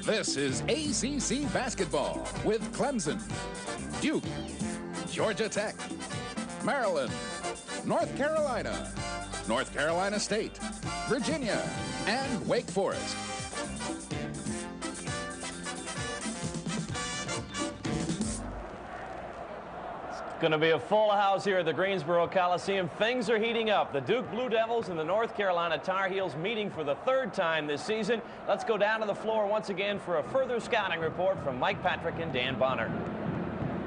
This is ACC basketball with Clemson, Duke, Georgia Tech, Maryland, North Carolina, North Carolina State, Virginia, and Wake Forest. Going to be a full house here at the Greensboro Coliseum. Things are heating up. The Duke Blue Devils and the North Carolina Tar Heels meeting for the third time this season. Let's go down to the floor once again for a further scouting report from Mike Patrick and Dan Bonner.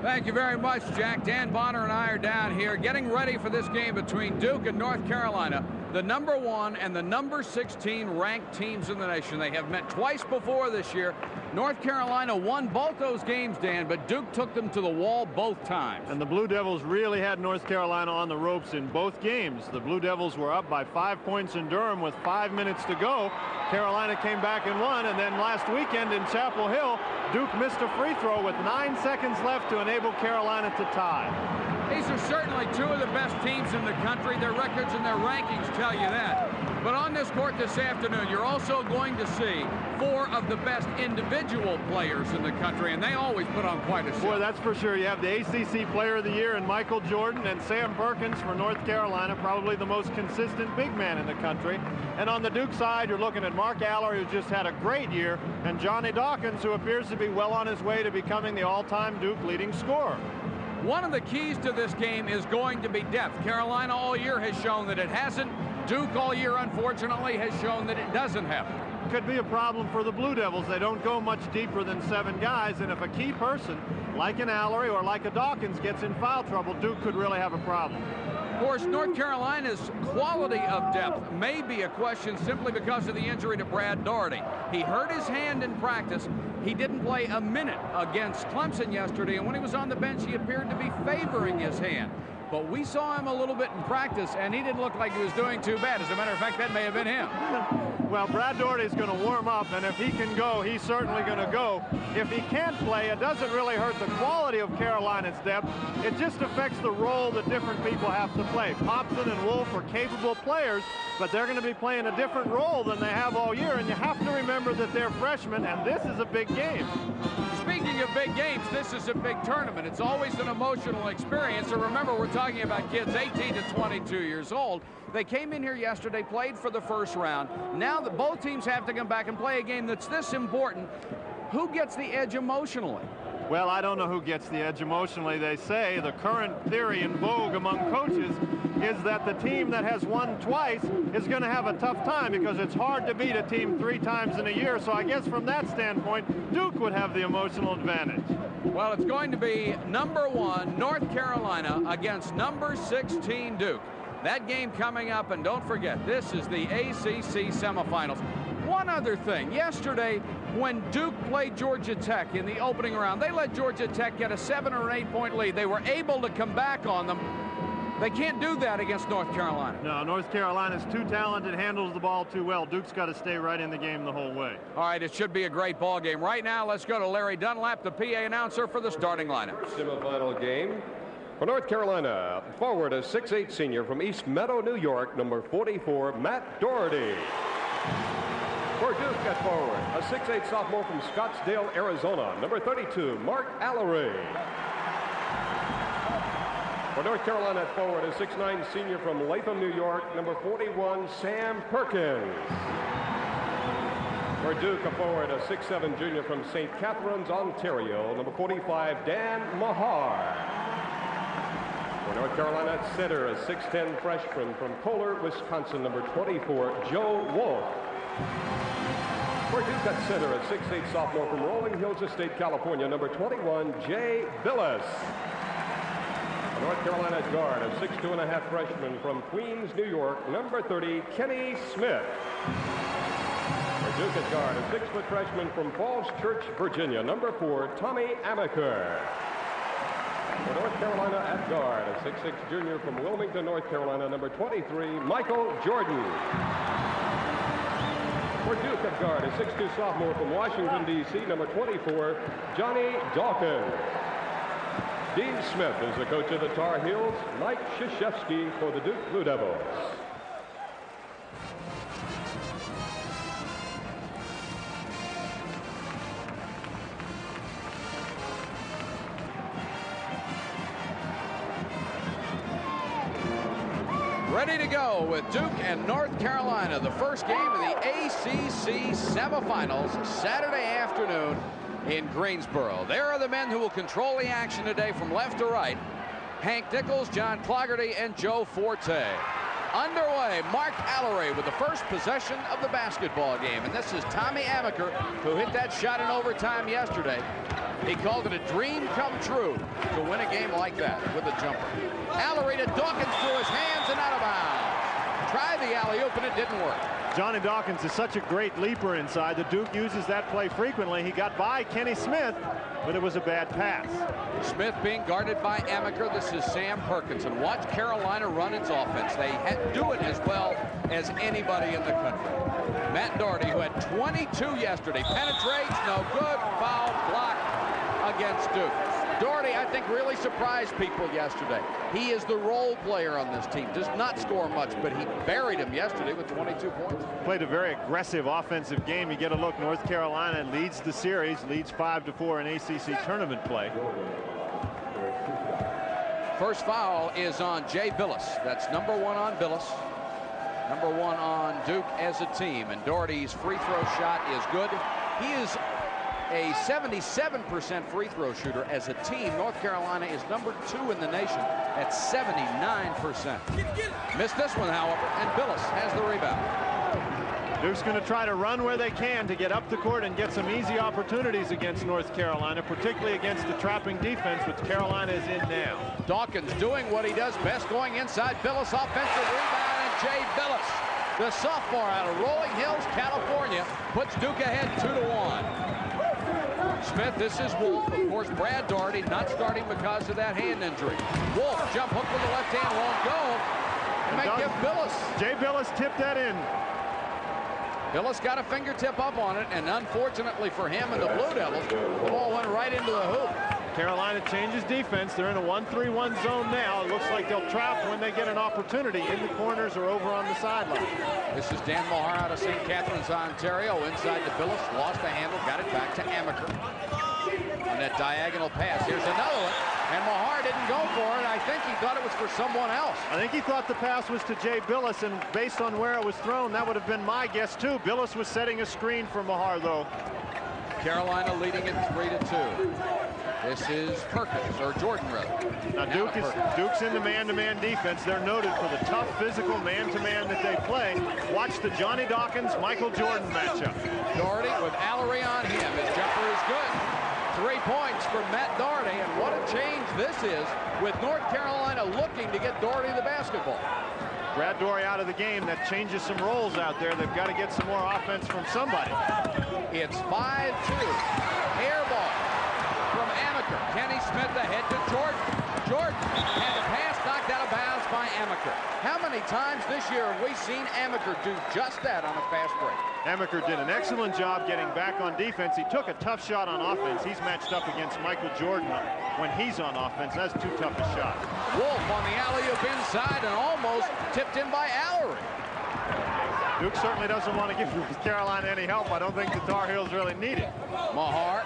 Thank you very much, Jack. Dan Bonner and I are down here getting ready for this game between Duke and North Carolina, the #1 and the #16 ranked teams in the nation. They have met twice before this year. North Carolina won both those games, Dan, but Duke took them to the wall both times. And the Blue Devils really had North Carolina on the ropes in both games. The Blue Devils were up by 5 points in Durham with 5 minutes to go. Carolina came back and won, and then last weekend in Chapel Hill, Duke missed a free throw with 9 seconds left to enable Carolina to tie. These are certainly two of the best teams in the country. Their records and their rankings tell you that. But on this court this afternoon, you're also going to see 4 of the best individual players in the country, and they always put on quite a show. Boy, that's for sure. You have the ACC Player of the Year in M.Jordan and Sam Perkins for North Carolina, probably the most consistent big man in the country. And on the Duke side, you're looking at Mark Allery, who just had a great year, and Johnny Dawkins, who appears to be well on his way to becoming the all-time Duke leading scorer. One of the keys to this game is going to be depth. Carolina all year has shown that it hasn't. Duke all year, unfortunately, has shown that it doesn't have it. Could be a problem for the Blue Devils. They don't go much deeper than 7 guys, and if a key person, like an Allery or like a Dawkins, gets in foul trouble, Duke could really have a problem. Of course, North Carolina's quality of depth may be a question simply because of the injury to Brad Daugherty. He hurt his hand in practice. He didn't play a minute against Clemson yesterday, and when he was on the bench, he appeared to be favoring his hand. But we saw him a little bit in practice, and he didn't look like he was doing too bad. As a matter of fact, that may have been him. Well, Brad Daugherty's going to warm up, and if he can go, he's certainly going to go. If he can't play, it doesn't really hurt the quality of Carolina's depth. It just affects the role that different people have to play. Popson and Wolf are capable players, but they're going to be playing a different role than they have all year, and you have to remember that they're freshmen, and this is a big game. Speaking of big games, this is a big tournament. It's always an emotional experience. And remember, we're talking about kids 18 to 22 years old. They came in here yesterday, played for the first round. Now that both teams have to come back and play a game that's this important, who gets the edge emotionally? Well, I don't know who gets the edge emotionally. They say the current theory in vogue among coaches is that the team that has won twice is going to have a tough time because it's hard to beat a team 3 times in a year. So I guess from that standpoint, Duke would have the emotional advantage. Well, it's going to be #1 North Carolina against #16 Duke. That game coming up, and don't forget, this is the ACC semifinals. One other thing, yesterday when Duke played Georgia Tech in the opening round, they let Georgia Tech get a 7 or 8 point lead. They were able to come back on them. They can't do that against North Carolina. No, North Carolina's too talented, handles the ball too well. Duke's got to stay right in the game the whole way. All right, it should be a great ball game. Right now, let's go to Larry Dunlap, the PA announcer for the starting lineup. Semifinal game. For North Carolina, forward a 6'8 senior from East Meadow, New York, number 44, Matt Daugherty. For Duke at forward, a 6'8 sophomore from Scottsdale, Arizona, number 32, Mark Allery. For North Carolina at forward, a 6'9 senior from Latham, New York, number 41, Sam Perkins. For Duke, a forward, a 6'7 junior from St. Catharines, Ontario, number 45, Dan Mahar. For North Carolina at center, a 6'10 freshman from Kohler, Wisconsin, number 24, Joe Wolf. For Duke at center, a 6'8 sophomore from Rolling Hills Estate, California, number 21, Jay Billis. For North Carolina at guard, a 6'2.5 freshman from Queens, New York, number 30, Kenny Smith. For Duke at guard, a 6-foot freshman from Falls Church, Virginia, number 4, Tommy Amaker. For North Carolina at guard, a 6'6 junior from Wilmington, North Carolina, number 23, Michael Jordan. For Duke at guard, a 6'2 sophomore from Washington, D.C., number 24, Johnny Dawkins. Dean Smith is the coach of the Tar Heels. Mike Krzyzewski for the Duke Blue Devils. go with Duke and North Carolina, the first game of the ACC semifinals, Saturday afternoon in Greensboro. There are the men who will control the action today from left to right. Hank Nichols, John Clougherty, and Joe Forte. Underway, Mark Allery with the first possession of the basketball game. And this is Tommy Amaker, who hit that shot in overtime yesterday. He called it a dream come true to win a game like that with a jumper. Allery to Dawkins through his hands and out of bounds. Tried the alley-oop and it didn't work. Johnny Dawkins is such a great leaper inside. The Duke uses that play frequently. He got by Kenny Smith, but it was a bad pass. Smith being guarded by Amaker. This is Sam Perkins. And watch Carolina run its offense. They do it as well as anybody in the country. Matt Doherty, who had 22 yesterday, penetrates, no good, foul, block against Duke. Doherty, I think, really surprised people yesterday. He is the role player on this team. Does not score much, but he buried him yesterday with 22 points. Played a very aggressive offensive game. You get a look, North Carolina leads the series, leads 5-4 in ACC tournament play. First foul is on Jay Billis. That's number 1 on Billis. Number 1 on Duke as a team. And Doherty's free throw shot is good. He is a 77% free throw shooter as a team. North Carolina is number 2 in the nation at 79%. Missed this one, however, and Billis has the rebound. Duke's going to try to run where they can to get up the court and get some easy opportunities against North Carolina, particularly against the trapping defense, which Carolina is in now. Dawkins doing what he does best, going inside. Billis, offensive rebound, and Jay Billis, the sophomore out of Rolling Hills, California, puts Duke ahead 2-1. Smith, this is Wolf. Of course, Brad Doherty not starting because of that hand injury. Wolf, jump hook with the left hand, won't go. It might give Billis. Jay Billis tipped that in. Billis got a fingertip up on it, and unfortunately for him and the Blue Devils, the ball went right into the hoop. Carolina changes defense. They're in a 1-3-1 zone now. It looks like they'll trap when they get an opportunity in the corners or over on the sideline. This is Dan Mahar out of St. Catharines, Ontario. Inside to Billis, lost the handle, got it back to Amaker. On that diagonal pass, here's another one, and Mahar didn't go for it. I think he thought it was for someone else. I think he thought the pass was to Jay Billis, and based on where it was thrown, that would have been my guess too. Billis was setting a screen for Mahar, though. Carolina leading it 3-2. This is Perkins, or Jordan, rather. Now Duke's in the man-to-man defense. They're noted for the tough physical man-to-man that they play. Watch the Johnny Dawkins, Michael Jordan matchup. Doherty with Allery on him. His jumper is good. 3 points for Matt Doherty, and what a change this is with North Carolina looking to get Doherty the basketball. Brad Doherty out of the game. That changes some roles out there. They've got to get some more offense from somebody. It's 5-2. Air ball from Amaker. Kenny Smith ahead to Jordan. Jordan had the pass knocked out of bounds by Amaker. How many times this year have we seen Amaker do just that on a fast break? Amaker did an excellent job getting back on defense. He took a tough shot on offense. He's matched up against Michael Jordan when he's on offense. That's too tough a shot. Wolf on the alley-oop inside and almost tipped in by Allery. Duke certainly doesn't want to give North Carolina any help. I don't think the Tar Heels really need it. Mahar,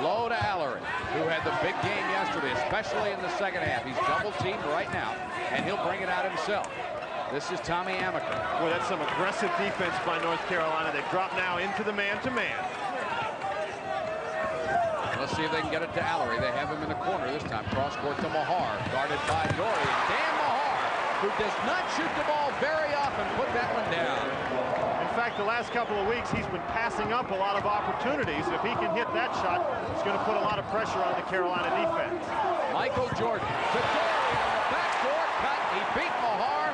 low to Allery, who had the big game yesterday, especially in the second half. He's double-teamed right now, and he'll bring it out himself. This is Tommy Amaker. Boy, that's some aggressive defense by North Carolina. They drop now into the man-to-man. Let's see if they can get it to Allery. They have him in the corner this time. Cross-court to Mahar, guarded by Doherty. And Dan Mahar, who does not shoot the ball very often, put that one down. In fact, the last couple of weeks, he's been passing up a lot of opportunities. If he can hit that shot, it's going to put a lot of pressure on the Carolina defense. Michael Jordan to Doherty on the backdoor cut. He beat Mahar.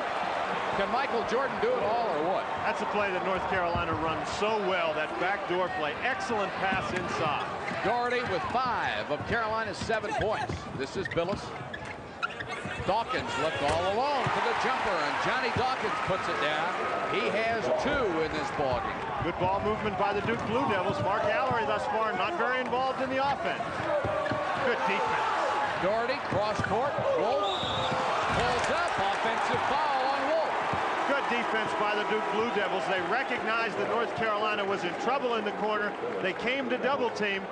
Can Michael Jordan do it all or what? That's a play that North Carolina runs so well, that backdoor play. Excellent pass inside. Doherty with 5 of Carolina's 7 points. This is Billis. Dawkins left all alone for the jumper, and Johnny Dawkins puts it down. He has 2 in this ballgame. Good ball movement by the Duke Blue Devils. Mark Allery thus far not very involved in the offense. Good defense. Doherty, cross court. Wolf pulls up. Offensive foul on Wolf. Good defense by the Duke Blue Devils. They recognized that North Carolina was in trouble in the corner. They came to double team.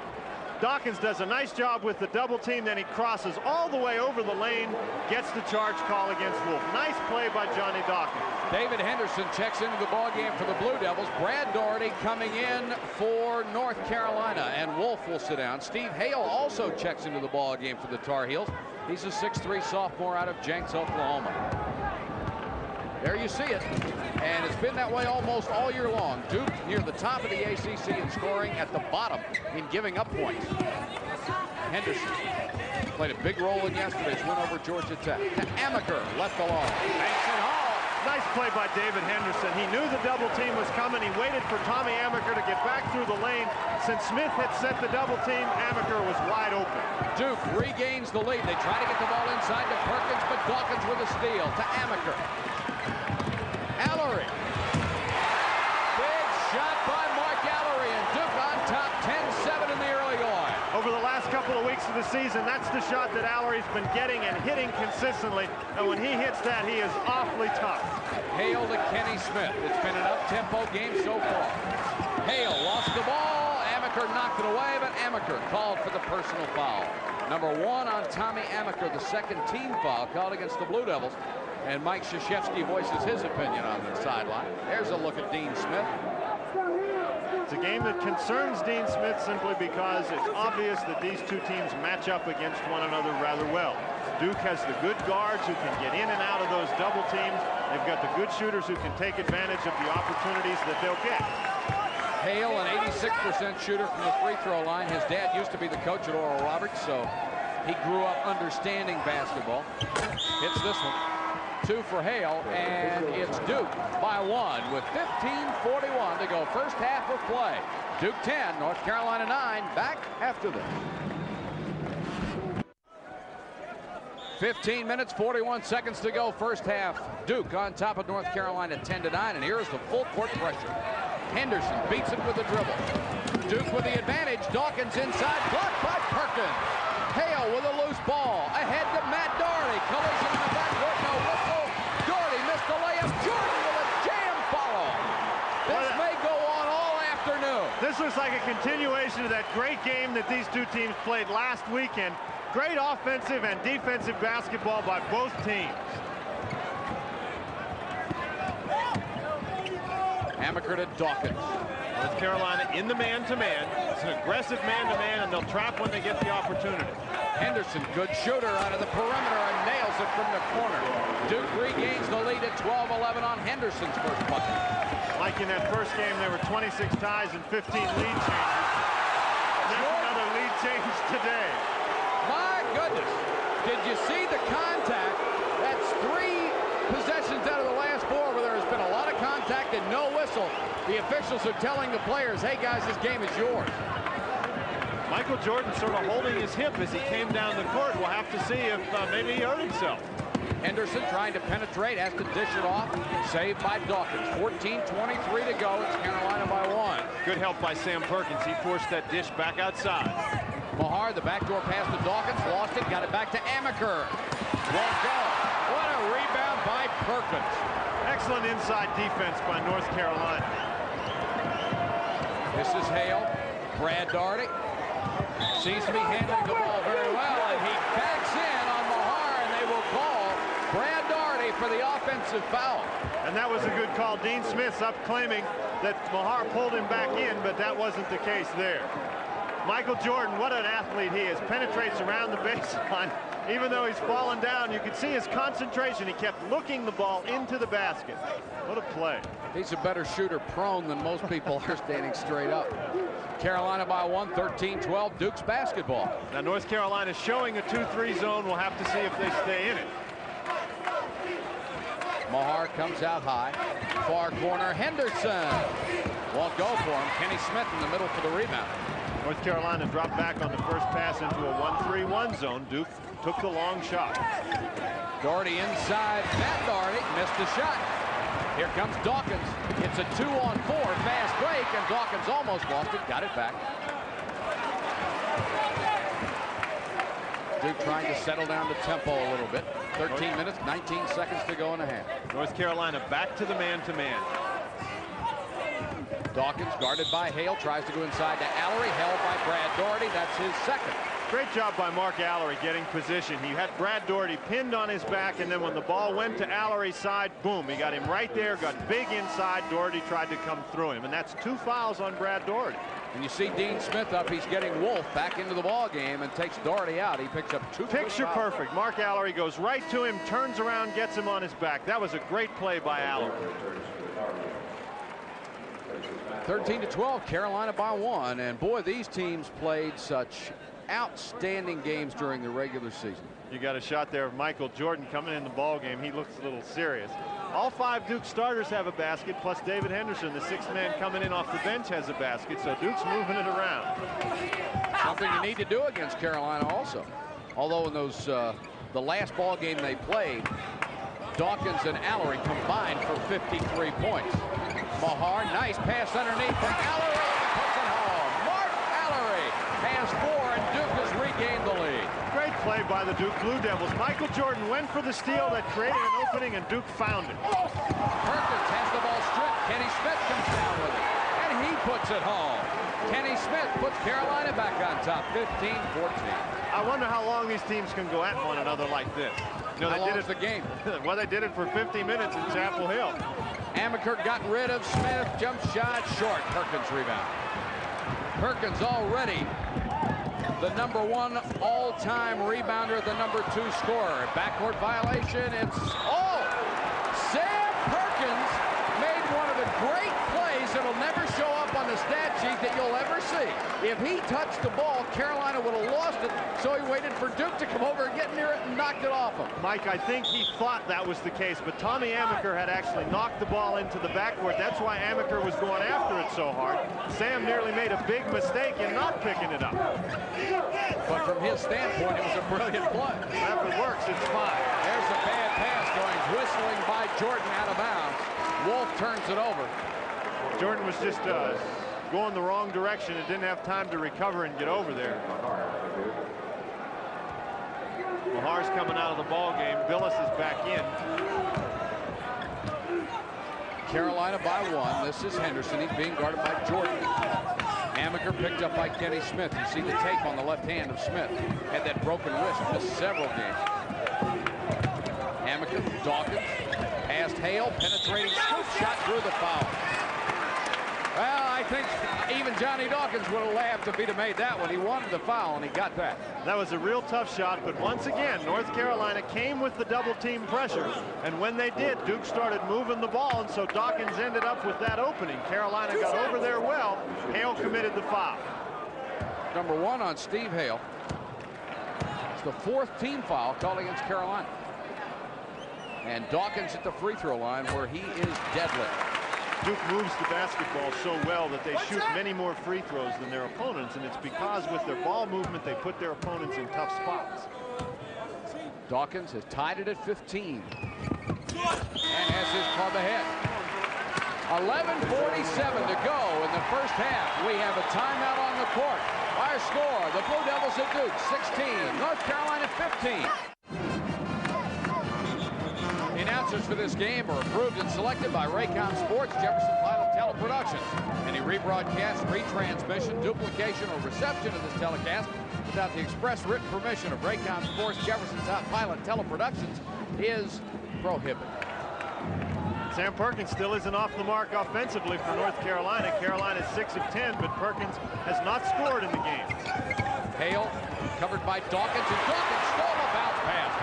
Dawkins does a nice job with the double team, then he crosses all the way over the lane, gets the charge call against Wolf. Nice play by Johnny Dawkins. David Henderson checks into the ball game for the Blue Devils. Brad Doherty coming in for North Carolina, and Wolf will sit down. Steve Hale also checks into the ball game for the Tar Heels. He's a 6'3" sophomore out of Jenks, Oklahoma. There you see it, and it's been that way almost all year long. Duke near the top of the ACC in scoring, at the bottom in giving up points. Henderson played a big role in yesterday's win over Georgia Tech. To Amaker, left alone. Banks it home. Nice play by David Henderson. He knew the double team was coming. He waited for Tommy Amaker to get back through the lane. Since Smith had set the double team, Amaker was wide open. Duke regains the lead. They try to get the ball inside to Perkins, but Dawkins with a steal. To Amaker. Allery. Big shot by Mark Allery, and Duke on top 10-7 in the early going. Over the last couple of weeks of the season, that's the shot that Allery's been getting and hitting consistently. And when he hits that, he is awfully tough. Hale to Kenny Smith. It's been an up-tempo game so far. Hale lost the ball. Amaker knocked it away, but Amaker called for the personal foul. Number 1 on Tommy Amaker, the second team foul called against the Blue Devils. And Mike Krzyzewski voices his opinion on the sideline. There's a look at Dean Smith. It's a game that concerns Dean Smith simply because it's obvious that these two teams match up against one another rather well. Duke has the good guards who can get in and out of those double teams. They've got the good shooters who can take advantage of the opportunities that they'll get. Hale, an 86% shooter from the free throw line. His dad used to be the coach at Oral Roberts, so he grew up understanding basketball. Hits this one. 2 for Hale, and it's Duke by 1 with 15:41 to go. First half of play. Duke 10, North Carolina 9. Back after this. 15 minutes, 41 seconds to go. First half. Duke on top of North Carolina 10-9, and here's the full court pressure. Henderson beats it with a dribble. Duke with the advantage. Dawkins inside, blocked by Perkins. Hale with a loose ball. Ahead to Matt Doherty. Collision in the backcourt. No whistle. Doherty missed the layup. Jordan with a jam follow. This may go on all afternoon. This looks like a continuation of that great game that these two teams played last weekend. Great offensive and defensive basketball by both teams. Amaker to Dawkins. North Carolina in the man-to-man. It's an aggressive man-to-man, and they'll trap when they get the opportunity. Henderson, good shooter out of the perimeter, and nails it from the corner. Duke regains the lead at 12-11 on Henderson's first bucket. Like in that first game, there were 26 ties and 15 lead changes. There's another lead change today. My goodness. Did you see the contact? That's 3 possessions out of the last 4 where there has been a lot of contact and no whistle. The officials are telling the players, hey guys, this game is yours. Michael Jordan sort of holding his hip as he came down the court. We'll have to see if maybe he hurt himself. Henderson trying to penetrate, has to dish it off. Saved by Dawkins. 14:23 to go. It's Carolina by 1. Good help by Sam Perkins. He forced that dish back outside. Mahar, the backdoor pass to Dawkins, lost it, got it back to Amaker. Won't go. What a rebound by Perkins. Excellent inside defense by North Carolina. This is Hale. Brad Doherty seems to be handling the ball very well, and he backs in on Mahar, and they will call Brad Doherty for the offensive foul. And that was a good call. Dean Smith's up claiming that Mahar pulled him back in, but that wasn't the case there. Michael Jordan, what an athlete he is. Penetrates around the baseline. Even though he's fallen down, you could see his concentration. He kept looking the ball into the basket. What a play. He's a better shooter prone than most people are standing straight up. Carolina by 1, 13-12, Duke's basketball. Now North Carolina showing a 2-3 zone. We'll have to see if they stay in it. Mahar comes out high. Far corner, Henderson. Won't go for him. Kenny Smith in the middle for the rebound. North Carolina dropped back on the first pass into a 1-3-1 zone. Duke took the long shot. Doherty inside. Matt Doherty missed the shot. Here comes Dawkins. It's a 2-on-4 fast break, and Dawkins almost lost it. Got it back. Duke trying to settle down the tempo a little bit. 13 minutes, 19 seconds to go in the half. North Carolina back to the man-to-man. Dawkins guarded by Hale, tries to go inside to Allery, held by Brad Doherty. That's his second. Great job by Mark Allery getting position. He had Brad Doherty pinned on his back, and then when the ball went to Allery's side, boom, he got him right there, got big inside. Doherty tried to come through him, and that's 2 fouls on Brad Doherty. And you see Dean Smith up. He's getting Wolf back into the ball game and takes Doherty out. He picks up 2. Picture perfect. Mark Allery goes right to him, turns around, gets him on his back. That was a great play by Allery. 13-12, Carolina by 1. And boy, these teams played such outstanding games during the regular season. You got a shot there of M.Jordan coming in the ball game. He looks a little serious. All 5 Duke starters have a basket, plus David Henderson, the 6th man coming in off the bench, has a basket. So Duke's moving it around. Something you need to do against Carolina also. Although in those the last ball game they played, Dawkins and Allery combined for 53 points. Mahar, nice pass underneath from Allery, and puts it home. Mark Allery has 4, and Duke has regained the lead. Great play by the Duke Blue Devils. M.Jordan went for the steal that created an opening, and Duke found it. Perkins has the ball stripped. Kenny Smith comes down with it, and he puts it home. Kenny Smith puts Carolina back on top, 15-14. I wonder how long these teams can go at one another like this. You know, how long is the game? Well, they did it for 50 minutes in Chapel Hill. Amaker got rid of Smith. Jump shot short. Perkins rebound. Perkins already the #1 all-time rebounder, the #2 scorer. Backcourt violation. It's Sam Perkins made one of the great plays that'll never show up on the stat sheet that you'll ever see. If he touched the ball, Carolina would have lost it, so he waited for Duke to come over and get near it and knocked it off him. Mike, I think he thought that was the case, but Tommy Amaker had actually knocked the ball into the backcourt. That's why Amaker was going after it so hard. Sam nearly made a big mistake in not picking it up. But from his standpoint, it was a brilliant play. If it works, it's fine. There's a bad pass going whistling by Jordan out of bounds. Wolf turns it over. Jordan was just going the wrong direction and didn't have time to recover and get over there. Mahar's coming out of the ball game. Billis is back in. Carolina by 1. This is Henderson. He's being guarded by Jordan. Amaker picked up by Kenny Smith. You see the tape on the left hand of Smith. Had that broken wrist, missed several games. Amaker, Dawkins, past Hale, penetrating scoop shot through the foul. Well, I think even Johnny Dawkins would have laughed if he'd have made that one. He wanted the foul, and he got that. That was a real tough shot, but once again, North Carolina came with the double-team pressure, and when they did, Duke started moving the ball, and so Dawkins ended up with that opening. Carolina got over there well. Hale committed the foul. #1 on Steve Hale. It's the 4th team foul called against Carolina. And Dawkins at the free throw line where he is deadly. Duke moves the basketball so well that they shoot many more free throws than their opponents, and it's because with their ball movement they put their opponents in tough spots. Dawkins has tied it at 15 and has his club ahead. 11:47 to go in the first half. We have a timeout on the court. Our score, the Blue Devils at Duke 16, North Carolina 15. The announcers for this game are approved and selected by Raycom Sports, Jefferson Pilot Teleproductions. Any rebroadcast, retransmission, duplication, or reception of this telecast without the express written permission of Raycom Sports, Jefferson Pilot Teleproductions is prohibited. Sam Perkins still isn't off the mark offensively for North Carolina. Carolina's 6 of 10, but Perkins has not scored in the game. Hale covered by Dawkins, and Dawkins stole a bounce pass.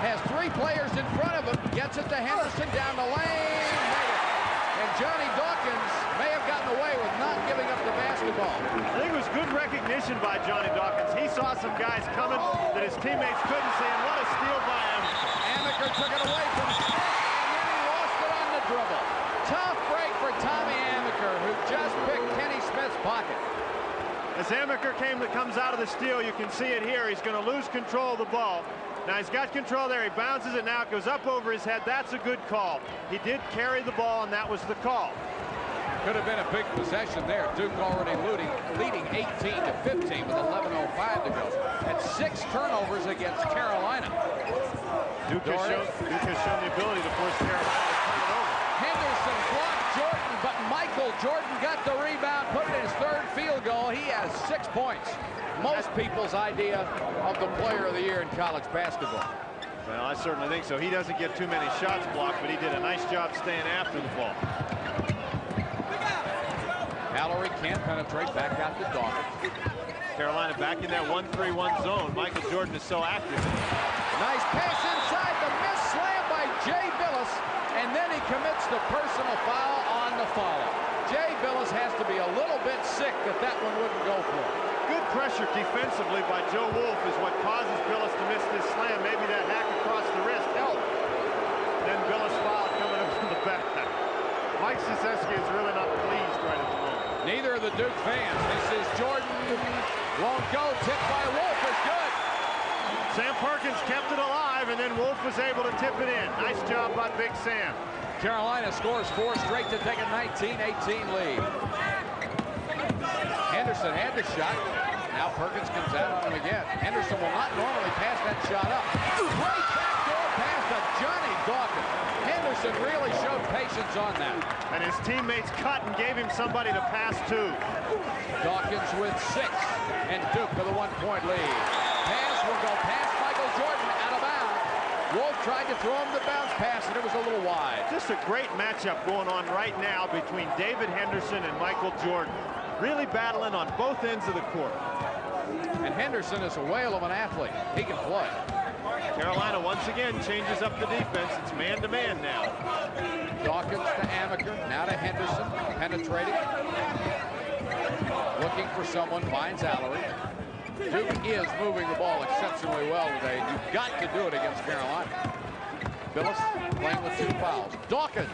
Has 3 players in front of him, gets it to Henderson down the lane, made it. And Johnny Dawkins may have gotten away with not giving up the basketball. I think it was good recognition by Johnny Dawkins. He saw some guys coming that his teammates couldn't see, and what a steal by him. Amaker took it away from Smith, and then he lost it on the dribble. Tough break for Tommy Amaker, who just picked Kenny Smith's pocket. As Amaker comes out of the steal, you can see it here. He's going to lose control of the ball. Now he's got control there. He bounces it now. It goes up over his head. That's a good call. He did carry the ball, and that was the call. Could have been a big possession there. Duke already leading 18-15 with 11:05 to go. At 6 turnovers against Carolina. Duke has shown the ability to force Carolina to turn it over. Henderson blocked Jordan, but M.Jordan got the rebound, put it in his third field goal. He has 6 points. Most people's idea of the player of the year in college basketball. Well, I certainly think so. He doesn't get too many shots blocked, but he did a nice job staying after the ball. Mallory can't penetrate, back out to Dawkins. Carolina back in that 1-3-1 zone. M.Jordan is so active. Nice pass inside, the miss slam by Jay Billis, and then he commits the personal foul on the follow. Jay Billis has to be a little bit sick that one wouldn't go for him. Good pressure defensively by Joe Wolf is what causes Billis to miss this slam. Maybe that hack across the wrist helped. Then Billis foul coming up from the back. Mike Krzyzewski is really not pleased right at the moment. Neither of the Duke fans. This is Jordan. Won't go. Tipped by Wolf is good. Sam Perkins kept it alive, and then Wolf was able to tip it in. Nice job by Big Sam. Carolina scores 4 straight to take a 19-18 lead. Henderson had the shot. Now Perkins comes out on him again. Henderson will not normally pass that shot up. Great backdoor pass to Johnny Dawkins. Henderson really showed patience on that. And his teammates cut and gave him somebody to pass to. Dawkins with 6, and Duke with a 1-point lead. Pass will go past M.Jordan, out of bounds. Wolf tried to throw him the bounce pass, and it was a little wide. Just a great matchup going on right now between David Henderson and M.Jordan. Really battling on both ends of the court. And Henderson is a whale of an athlete. He can play. Carolina once again changes up the defense. It's man-to-man now. Dawkins to Amaker, now to Henderson, penetrating. Looking for someone, finds Allery. Duke is moving the ball exceptionally well today. You've got to do it against Carolina. Billis playing with 2 fouls. Dawkins,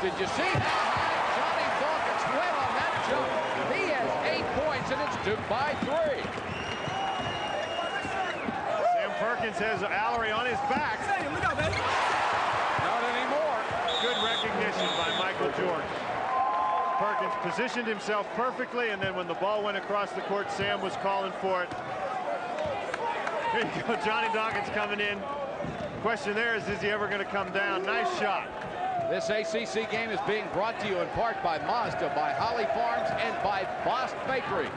did you see how Johnny Dawkins went on that jump? He has 8 points, and it's Duke by 3. Sam Perkins has Allery on his back. Not anymore. Good recognition by M.Jordan. Perkins positioned himself perfectly, and then when the ball went across the court, Sam was calling for it. Here you go, Johnny Dawkins coming in. Question there is he ever going to come down? Nice shot. This ACC game is being brought to you in part by Mazda, by Holly Farms, and by Bost Bakeries.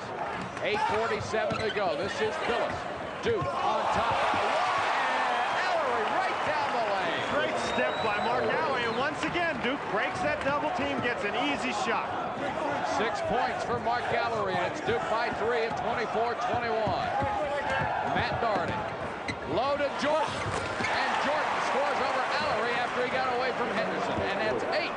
8:47 to go. This is Billis. Duke on top. And Allery right down the lane. Great step by Mark Allery, and once again, Duke breaks that double team, gets an easy shot. 6 points for Mark Allery, and it's Duke by 3 at 24-21. Matt Doherty. Low to Jordan. And Jordan scores over Allery after he got away from Henderson. And that's 8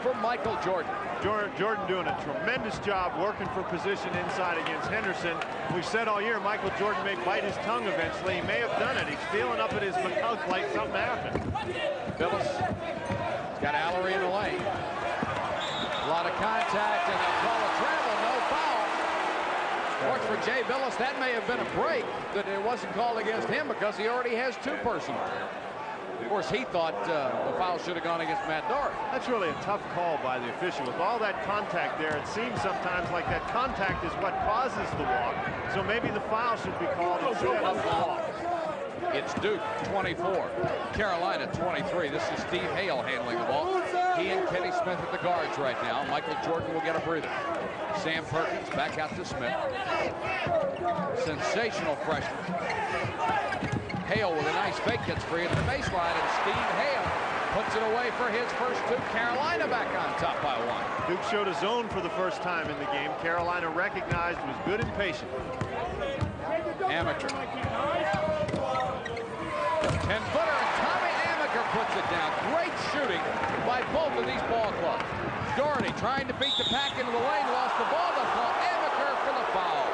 for M.Jordan. Jordan doing a tremendous job working for position inside against Henderson. We've said all year Jordan may bite his tongue eventually. He may have done it. He's feeling up at his mouth like something happened. Billis has got Allery in the lane. A lot of contact, and they'll call a travel, no foul. Of course, for Jay Billis, that may have been a break, that it wasn't called against him because he already has 2 personals. Of course, he thought the foul should have gone against Matt Doherty. That's really a tough call by the official. With all that contact there, it seems sometimes like that contact is what causes the walk. So maybe the foul should be called instead of the walk. It's Duke 24, Carolina 23. This is Steve Hale handling the ball. He and Kenny Smith at the guards right now. M.Jordan will get a breather. Sam Perkins back out to Smith. Sensational freshman. Hale with a nice fake gets free at the baseline, and Steve Hale puts it away for his first 2. Carolina back on top by 1. Duke showed a zone for the first time in the game. Carolina recognized, was good and patient. Amaker. 10-footer, and Tommy Amaker puts it down. Great shooting by both of these ball clubs. Doherty trying to beat the pack into the lane, lost the ball. They'll call Amaker for the foul.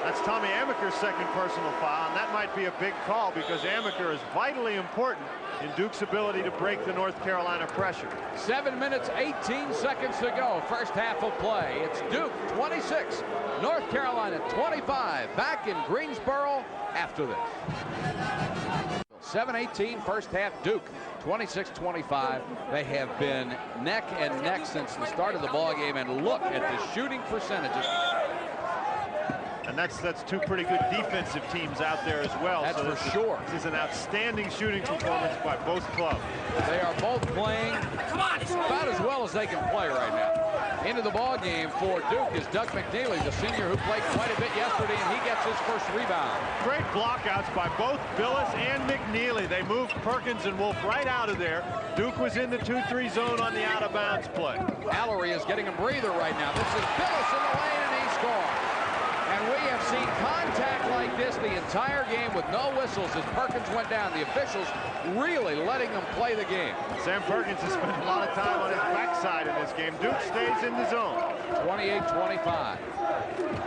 That's Tommy Amaker's second personal foul, and that might be a big call because Amaker is vitally important in Duke's ability to break the North Carolina pressure. 7 minutes, 18 seconds to go. First half of play. It's Duke 26, North Carolina 25. Back in Greensboro after this. 7:18 first half. Duke 26-25. They have been neck and neck since the start of the ball game, and look at the shooting percentages. And that's two pretty good defensive teams out there as well. That's so for sure. This is an outstanding shooting performance by both clubs. They are both playing about as well as they can play right now. Into the ball game for Duke is Doug McNeely, the senior who played quite a bit yesterday, and he gets his first rebound. Great blockouts by both Billis and McNeely. They moved Perkins and Wolf right out of there. Duke was in the 2-3 zone on the out-of-bounds play. Allery is getting a breather right now. This is Billis in the lane, and he scores. And we have seen contact like this the entire game with no whistles as Perkins went down. The officials really letting them play the game. Sam Perkins has spent a lot of time on his backside in this game. Duke stays in the zone. 28-25.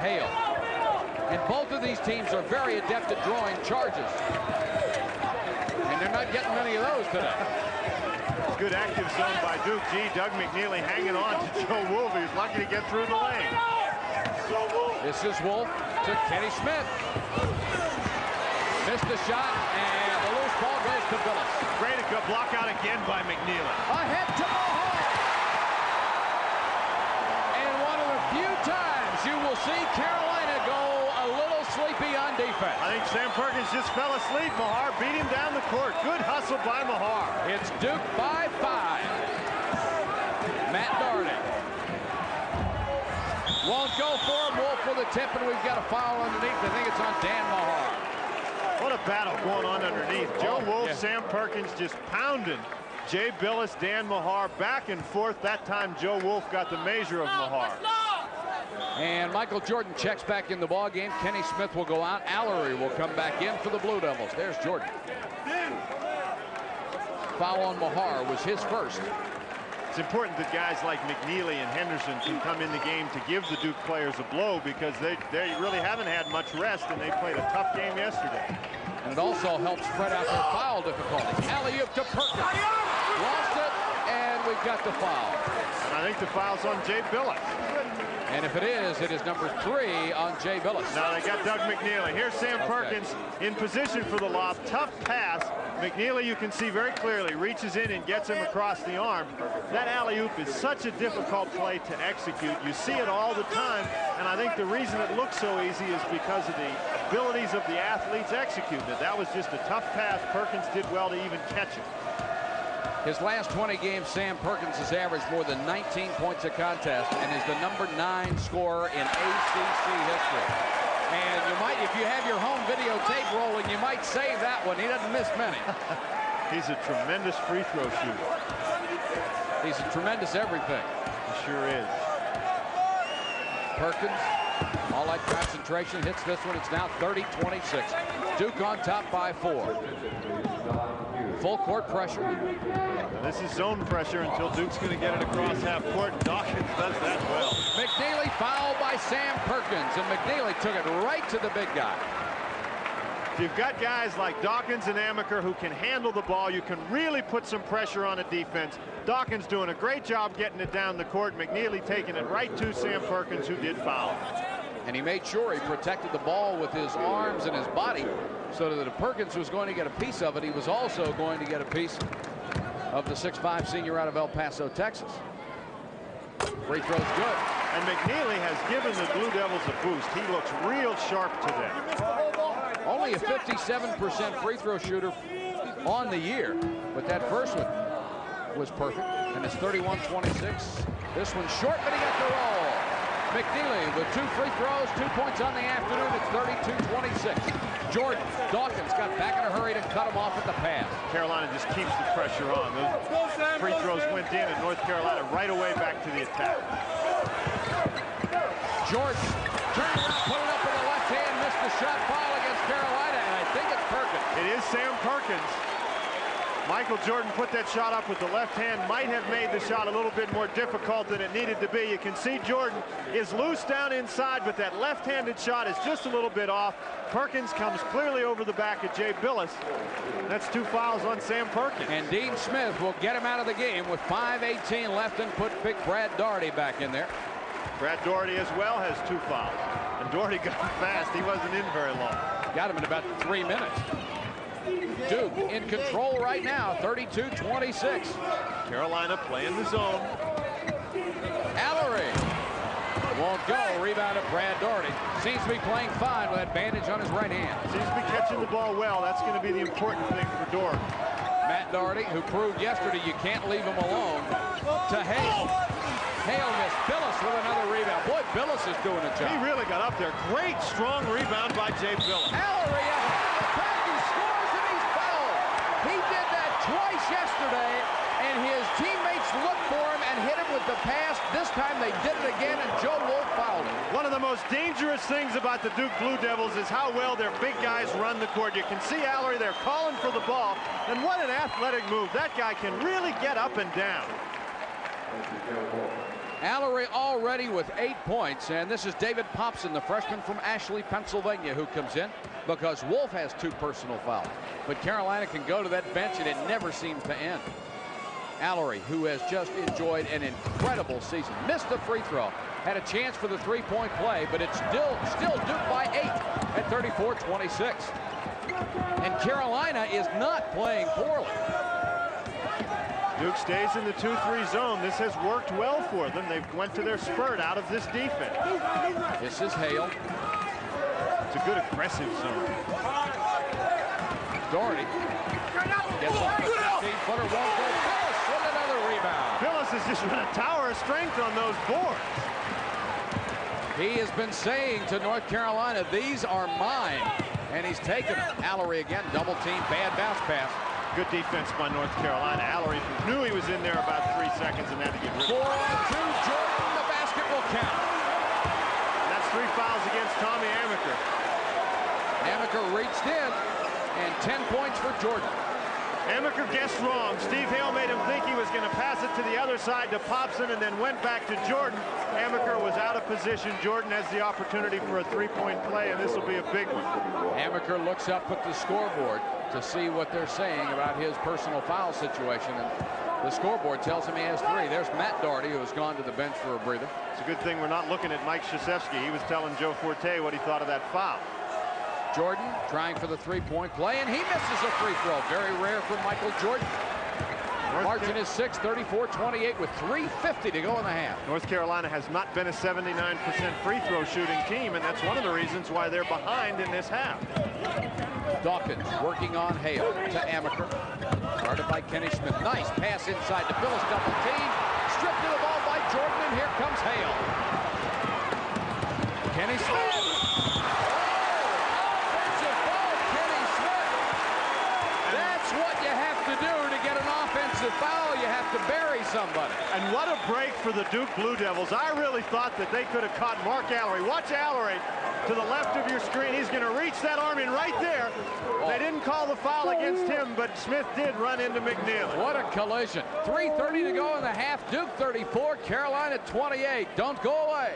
Hale. And both of these teams are very adept at drawing charges. And they're not getting many of those today. Good active zone by Duke. Doug McNeely hanging on to Joe Wolf. He's lucky to get through the lane. This is Wolf to Kenny Smith. Missed the shot, and the loose ball goes to Billis. Great block out again by McNeely. Ahead to Mahar. And one of the few times you will see Carolina go a little sleepy on defense. I think Sam Perkins just fell asleep. Mahar beat him down the court. Good hustle by Mahar. It's Duke by 5. Matt Doherty won't go for him. Wolf with a tip, and we've got a foul underneath. I think it's on Dan Mahar. What a battle going on underneath. Joe Wolf, Sam Perkins just pounding Jay Billis, Dan Mahar back and forth. That time Joe Wolf got the measure of Mahar. And Michael Jordan checks back in the ball game. Kenny Smith will go out. Allery will come back in for the Blue Devils. There's Jordan. Foul on Mahar was his first. It's important that guys like McNeely and Henderson can come in the game to give the Duke players a blow because they really haven't had much rest, and they played a tough game yesterday. And it also helps spread out their foul difficulty. Alley-oop to Perkins. Lost it, and we've got the foul. And I think the foul's on Jay Billis. And if it is number 3 on Jay Billis. Now they got Doug McNeely. Here's Sam Perkins in position for the lob. Tough pass. McNeely, you can see very clearly, reaches in and gets him across the arm. That alley-oop is such a difficult play to execute. You see it all the time, and I think the reason it looks so easy is because of the abilities of the athletes executing it. That was just a tough pass. Perkins did well to even catch it. His last 20 games, Sam Perkins has averaged more than 19 points a contest and is the number 9 scorer in ACC history. And you might, if you have your home videotape rolling, you might save that one. He doesn't miss many. He's a tremendous free throw shooter. He's a tremendous everything. He sure is. Perkins, all that concentration, hits this one. It's now 30-26. Duke on top by 4. Full court pressure. Now this is zone pressure until Duke's going to get it across half court. Dawkins does that well. McNeely fouled by Sam Perkins, and McNeely took it right to the big guy. If you've got guys like Dawkins and Amaker who can handle the ball, you can really put some pressure on a defense. Dawkins doing a great job getting it down the court. McNeely taking it right to Sam Perkins, who did foul. And he made sure he protected the ball with his arms and his body so that if Perkins was going to get a piece of it, he was also going to get a piece of the 6'5" senior out of El Paso, Texas. Free throw's good. And McNeely has given the Blue Devils a boost. He looks real sharp to them. Only a 57% free throw shooter on the year, but that first one was perfect. And it's 31-26. This one's short, but he got the roll. McNeely with 2 free throws, 2 points on the afternoon. It's 32-26. Jordan, Dawkins got back in a hurry to cut him off at the pass. Carolina just keeps the pressure on. Those free throws went in, and North Carolina right away back to the attack. Jordan turned around, put it up with the left hand, missed the shot. Foul against Carolina, and I think it's Perkins. It is Sam Perkins. Michael Jordan put that shot up with the left hand, might have made the shot a little bit more difficult than it needed to be. You can see Jordan is loose down inside, but that left-handed shot is just a little bit off. Perkins comes clearly over the back of Jay Billis. That's 2 fouls on Sam Perkins. And Dean Smith will get him out of the game with 5:18 left and put big Brad Doherty back in there. Brad Doherty as well has 2 fouls. And Doherty got fast. He wasn't in very long. Got him in about 3 minutes. Duke in control right now, 32-26. Carolina playing the zone. Allery won't go. rebound of Brad Doherty. Seems to be playing fine with that bandage on his right hand. Seems to be catching the ball well. That's going to be the important thing for Doherty. Matt Doherty, who proved yesterday you can't leave him alone, to Hale. Hale missed. Billis with another rebound. Boy, Billis is doing a job. He really got up there. Great, strong rebound by Jay Billis. Allery ahead of the pack. He scores and he's fouled. He did that twice yesterday, and his teammates looked for him and hit him with the pass. This time they did it again, and Joe Wolf fouled him. One of the most dangerous things about the Duke Blue Devils is how well their big guys run the court. You can see Allery there calling for the ball, and what an athletic move. That guy can really get up and down. Allery already with 8 points, and this is David Popson, the freshman from Ashley, Pennsylvania, who comes in because Wolf has 2 personal fouls. But Carolina can go to that bench, and it never seems to end. Allery, who has just enjoyed an incredible season, missed the free throw, had a chance for the three-point play, but it's still Duke by 8 at 34-26. And Carolina is not playing poorly. Duke stays in the 2-3 zone. This has worked well for them. They went to their spurt out of this defense. This is Hale. It's a good aggressive zone. Doherty gets off the 15-footer, won't go. Billis with another rebound. Billis has just run a tower of strength on those boards. He has been saying to North Carolina, these are mine. And he's taken it. Allery again, double team, bad bounce pass. Good defense by North Carolina. Allery knew he was in there about 3 seconds and had to get rid of it. 4-on-2, Jordan, the basket will count. And that's 3 fouls against Tommy Amaker. Amaker reached in, and 10 points for Jordan. Amaker guessed wrong. Steve Hale made him think he was going to pass it to the other side to Popson and then went back to Jordan. Amaker was out of position. Jordan has the opportunity for a 3-point play, and this will be a big one. Amaker looks up at the scoreboard to see what they're saying about his personal foul situation, and the scoreboard tells him he has 3. There's Matt Doherty, who has gone to the bench for a breather. It's a good thing we're not looking at Mike Krzyzewski. He was telling Joe Forte what he thought of that foul. Jordan trying for the 3-point play, and he misses a free throw. Very rare for Michael Jordan. Margin is 6, 34-28 with 3:50 to go in the half. North Carolina has not been a 79% free throw shooting team, and that's one of the reasons why they're behind in this half. Dawkins working on Hale to Amaker. Guarded by Kenny Smith. Nice pass inside to Billis, double team. Stripped of the ball by Jordan, and here comes Hale. Kenny Smith. Offensive foul, Kenny Smith. That's what you have to do to get an offensive foul. You have to bury somebody. And what a break for the Duke Blue Devils. I really thought that they could have caught Mark Allery. Watch Allery to the left of your screen. He's going to reach that arm in right there. They didn't call the foul against him, but Smith did run into McNeely. What a collision. 3:30 to go in the half. Duke 34, Carolina 28. Don't go away.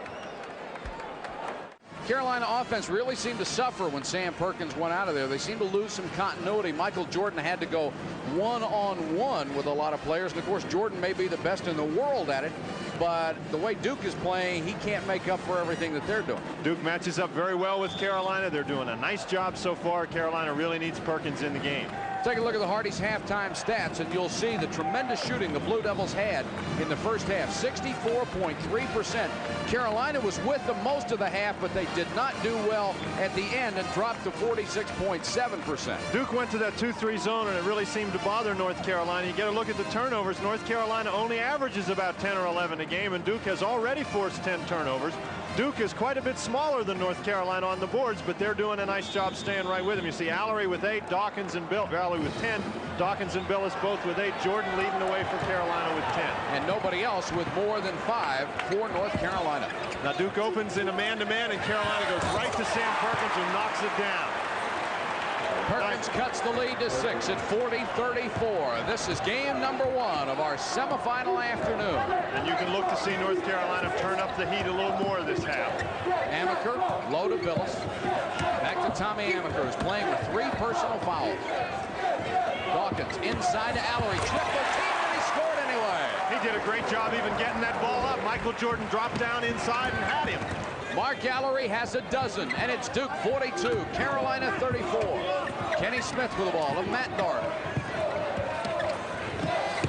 Carolina offense really seemed to suffer when Sam Perkins went out of there. They seemed to lose some continuity. Michael Jordan had to go one-on-one with a lot of players. And, of course, Jordan may be the best in the world at it, but the way Duke is playing, he can't make up for everything that they're doing. Duke matches up very well with Carolina. They're doing a nice job so far. Carolina really needs Perkins in the game. Take a look at the Hardy's halftime stats, and you'll see the tremendous shooting the Blue Devils had in the first half. 64.3%. Carolina was with them most of the half, but they did not do well at the end and dropped to 46.7%. Duke went to that 2-3 zone, and it really seemed to bother North Carolina. You get a look at the turnovers. North Carolina only averages about 10 or 11 a game, and Duke has already forced 10 turnovers. Duke is quite a bit smaller than North Carolina on the boards, but they're doing a nice job staying right with him. You see Allery with 8, Dawkins and Bill, Allery with 10, Dawkins and Billis both with 8, Jordan leading the way for Carolina with 10. And nobody else with more than 5 for North Carolina. Now Duke opens in a man-to-man, and Carolina goes right to Sam Perkins, who knocks it down. Perkins cuts the lead to 6 at 40-34. This is game number 1 of our semifinal afternoon. And you can look to see North Carolina turn up the heat a little more this half. Amaker, low to Billis. Back to Tommy Amaker, who's playing with 3 personal fouls. Dawkins inside to Allery. Triple team, and he scored anyway. He did a great job even getting that ball up. Michael Jordan dropped down inside and had him. Mark Allery has a dozen, and it's Duke 42, Carolina 34. Kenny Smith with the ball to Matt Doherty.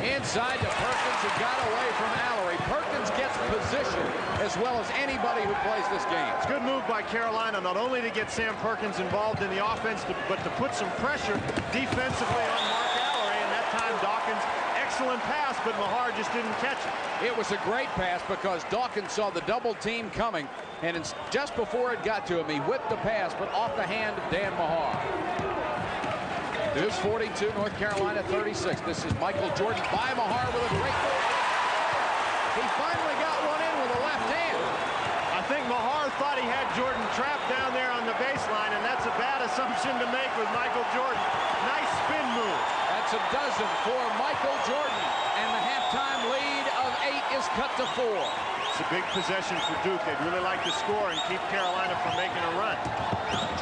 Inside to Perkins, who got away from Allery. Perkins gets position as well as anybody who plays this game. It's a good move by Carolina, not only to get Sam Perkins involved in the offense, but to put some pressure defensively on Mark Allery. And that time Dawkins, excellent pass, but Mahar just didn't catch it. It was a great pass because Dawkins saw the double team coming, and just before it got to him, he whipped the pass, but off the hand of Dan Mahar. Duke's 42, North Carolina 36. This is Michael Jordan by Mahar with a great move. He finally got one in with a left hand. I think Mahar thought he had Jordan trapped down there on the baseline, and that's a bad assumption to make with Michael Jordan. Nice spin move. That's a dozen for Michael Jordan, and the halftime lead of 8 is cut to 4. It's a big possession for Duke. They'd really like to score and keep Carolina from making a run.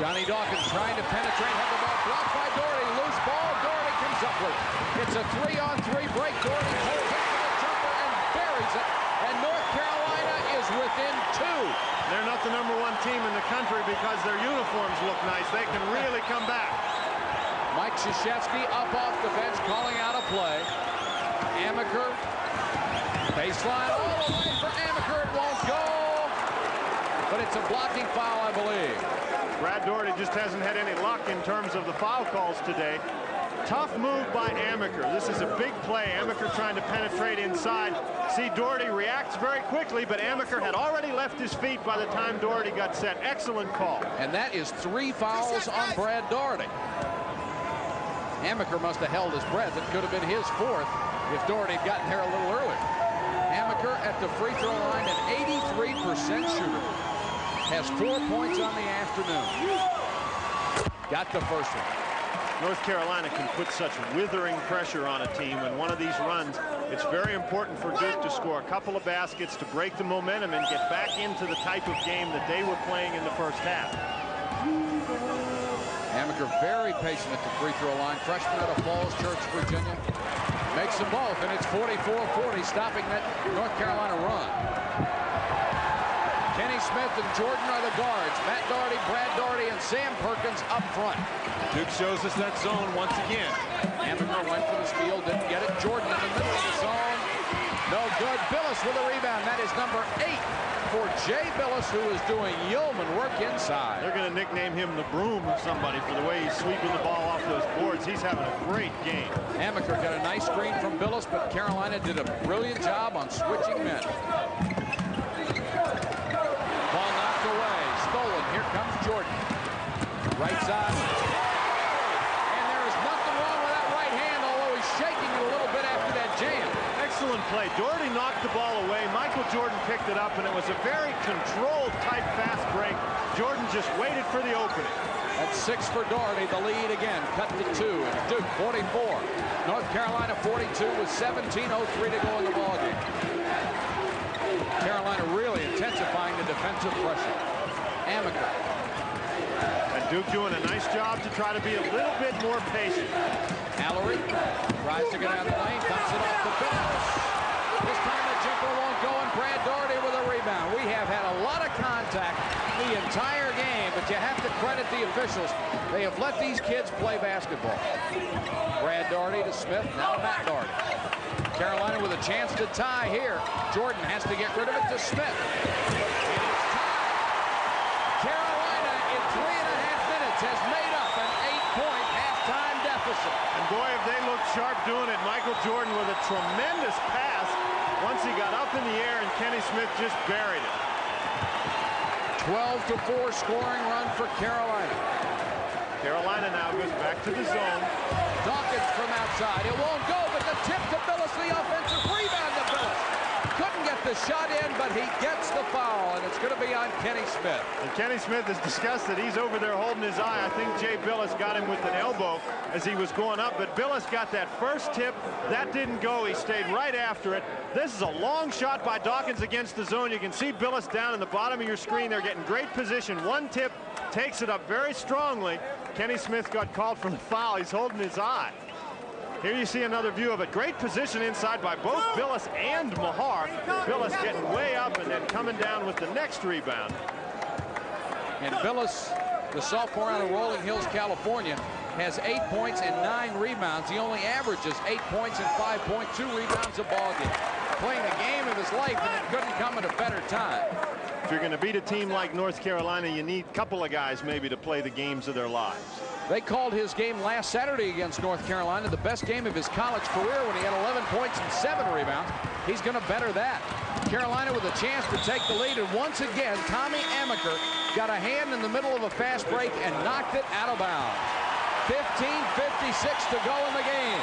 Johnny Dawkins trying to penetrate, had the ball blocked by Doherty. Loose ball, Doherty comes up with it. It's a 3-on-3 break. Doherty holds it for the jumper and buries it. And North Carolina is within 2. They're not the #1 team in the country because their uniforms look nice. They can really come back. Mike Krzyzewski up off the bench calling out a play. Amaker, baseline all the way for Amaker. It won't go, but it's a blocking foul, I believe. Brad Doherty just hasn't had any luck in terms of the foul calls today. Tough move by Amaker. This is a big play. Amaker trying to penetrate inside. See, Doherty reacts very quickly, but Amaker had already left his feet by the time Doherty got set. Excellent call. And that is 3 fouls on Brad Doherty. Amaker must have held his breath. It could have been his 4th if Doherty had gotten there a little earlier. Amaker at the free throw line, an 83% shooter. Has 4 points on the afternoon. Got the first one. North Carolina can put such withering pressure on a team in one of these runs. It's very important for Duke to score a couple of baskets to break the momentum and get back into the type of game that they were playing in the first half. Amaker very patient at the free throw line. Freshman out of Falls Church, Virginia. Makes them both, and it's 44-40, stopping that North Carolina run. Kenny Smith and Jordan are the guards. Matt Doherty, Brad Doherty, and Sam Perkins up front. Duke shows us that zone once again. Amaker went for the steal, didn't get it. Jordan in the middle of the zone. No good. Billis with a rebound. That is number 8 for Jay Billis, who is doing yeoman work inside. They're going to nickname him the broom of somebody for the way he's sweeping the ball off those boards. He's having a great game. Amaker got a nice screen from Billis, but Carolina did a brilliant job on switching men. Ball knocked away. Stolen. Here comes Jordan. Right side. And there is nothing wrong with that right hand, although he's shaking it a little bit after that jam. Excellent play. Doherty knocked the ball away. Michael Jordan picked it up, and it was a very controlled, tight, fast break. Jordan just waited for the opening. That's 6 for Doherty. The lead again cut to 2. And Duke 44. North Carolina 42 with 17:03 to go in the ballgame. Carolina really intensifying the defensive pressure. Amaker. And Duke doing a nice job to try to be a little bit more patient. Allery tries to get out of the lane, dumps it off the Billis. This time the jumper won't go, and Brad Doherty with a rebound. We have had a lot of contact the entire game, but you have to credit the officials. They have let these kids play basketball. Brad Doherty to Smith, now Matt Doherty. Carolina with a chance to tie here. Jordan has to get rid of it to Smith. And it's tied. Carolina in 3.5 minutes has made up an 8-point halftime deficit. And boy, if they looked sharp doing it. Michael Jordan with a tremendous pass once he got up in the air, and Kenny Smith just buried it. 12-4 scoring run for Carolina. Carolina now goes back to the zone. Dawkins from outside. It won't go, but the tip to Billis, the offensive rebound to Billis. Couldn't get the shot in, but he gets the foul, and it's going to be on Kenny Smith. And Kenny Smith is disgusted. He's over there holding his eye. I think Jay Billis got him with an elbow as he was going up, but Billis got that first tip. That didn't go. He stayed right after it. This is a long shot by Dawkins against the zone. You can see Billis down in the bottom of your screen. They're getting great position. One tip takes it up very strongly. Kenny Smith got called for the foul. He's holding his eye. Here you see another view of it. Great position inside by both Billis and Mahar. Billis getting way up and then coming down with the next rebound. And Billis, the sophomore out of Rolling Hills, California, has 8 points and 9 rebounds. He only averages 8 points and 5.2 rebounds a ball game. playing the game of his life, and it couldn't come at a better time. If you're going to beat a team like North Carolina, you need a couple of guys maybe to play the games of their lives. They called his game last Saturday against North Carolina the best game of his college career when he had 11 points and 7 rebounds. He's going to better that. Carolina with a chance to take the lead, and once again, Tommy Amaker got a hand in the middle of a fast break and knocked it out of bounds. 15:56 to go in the game.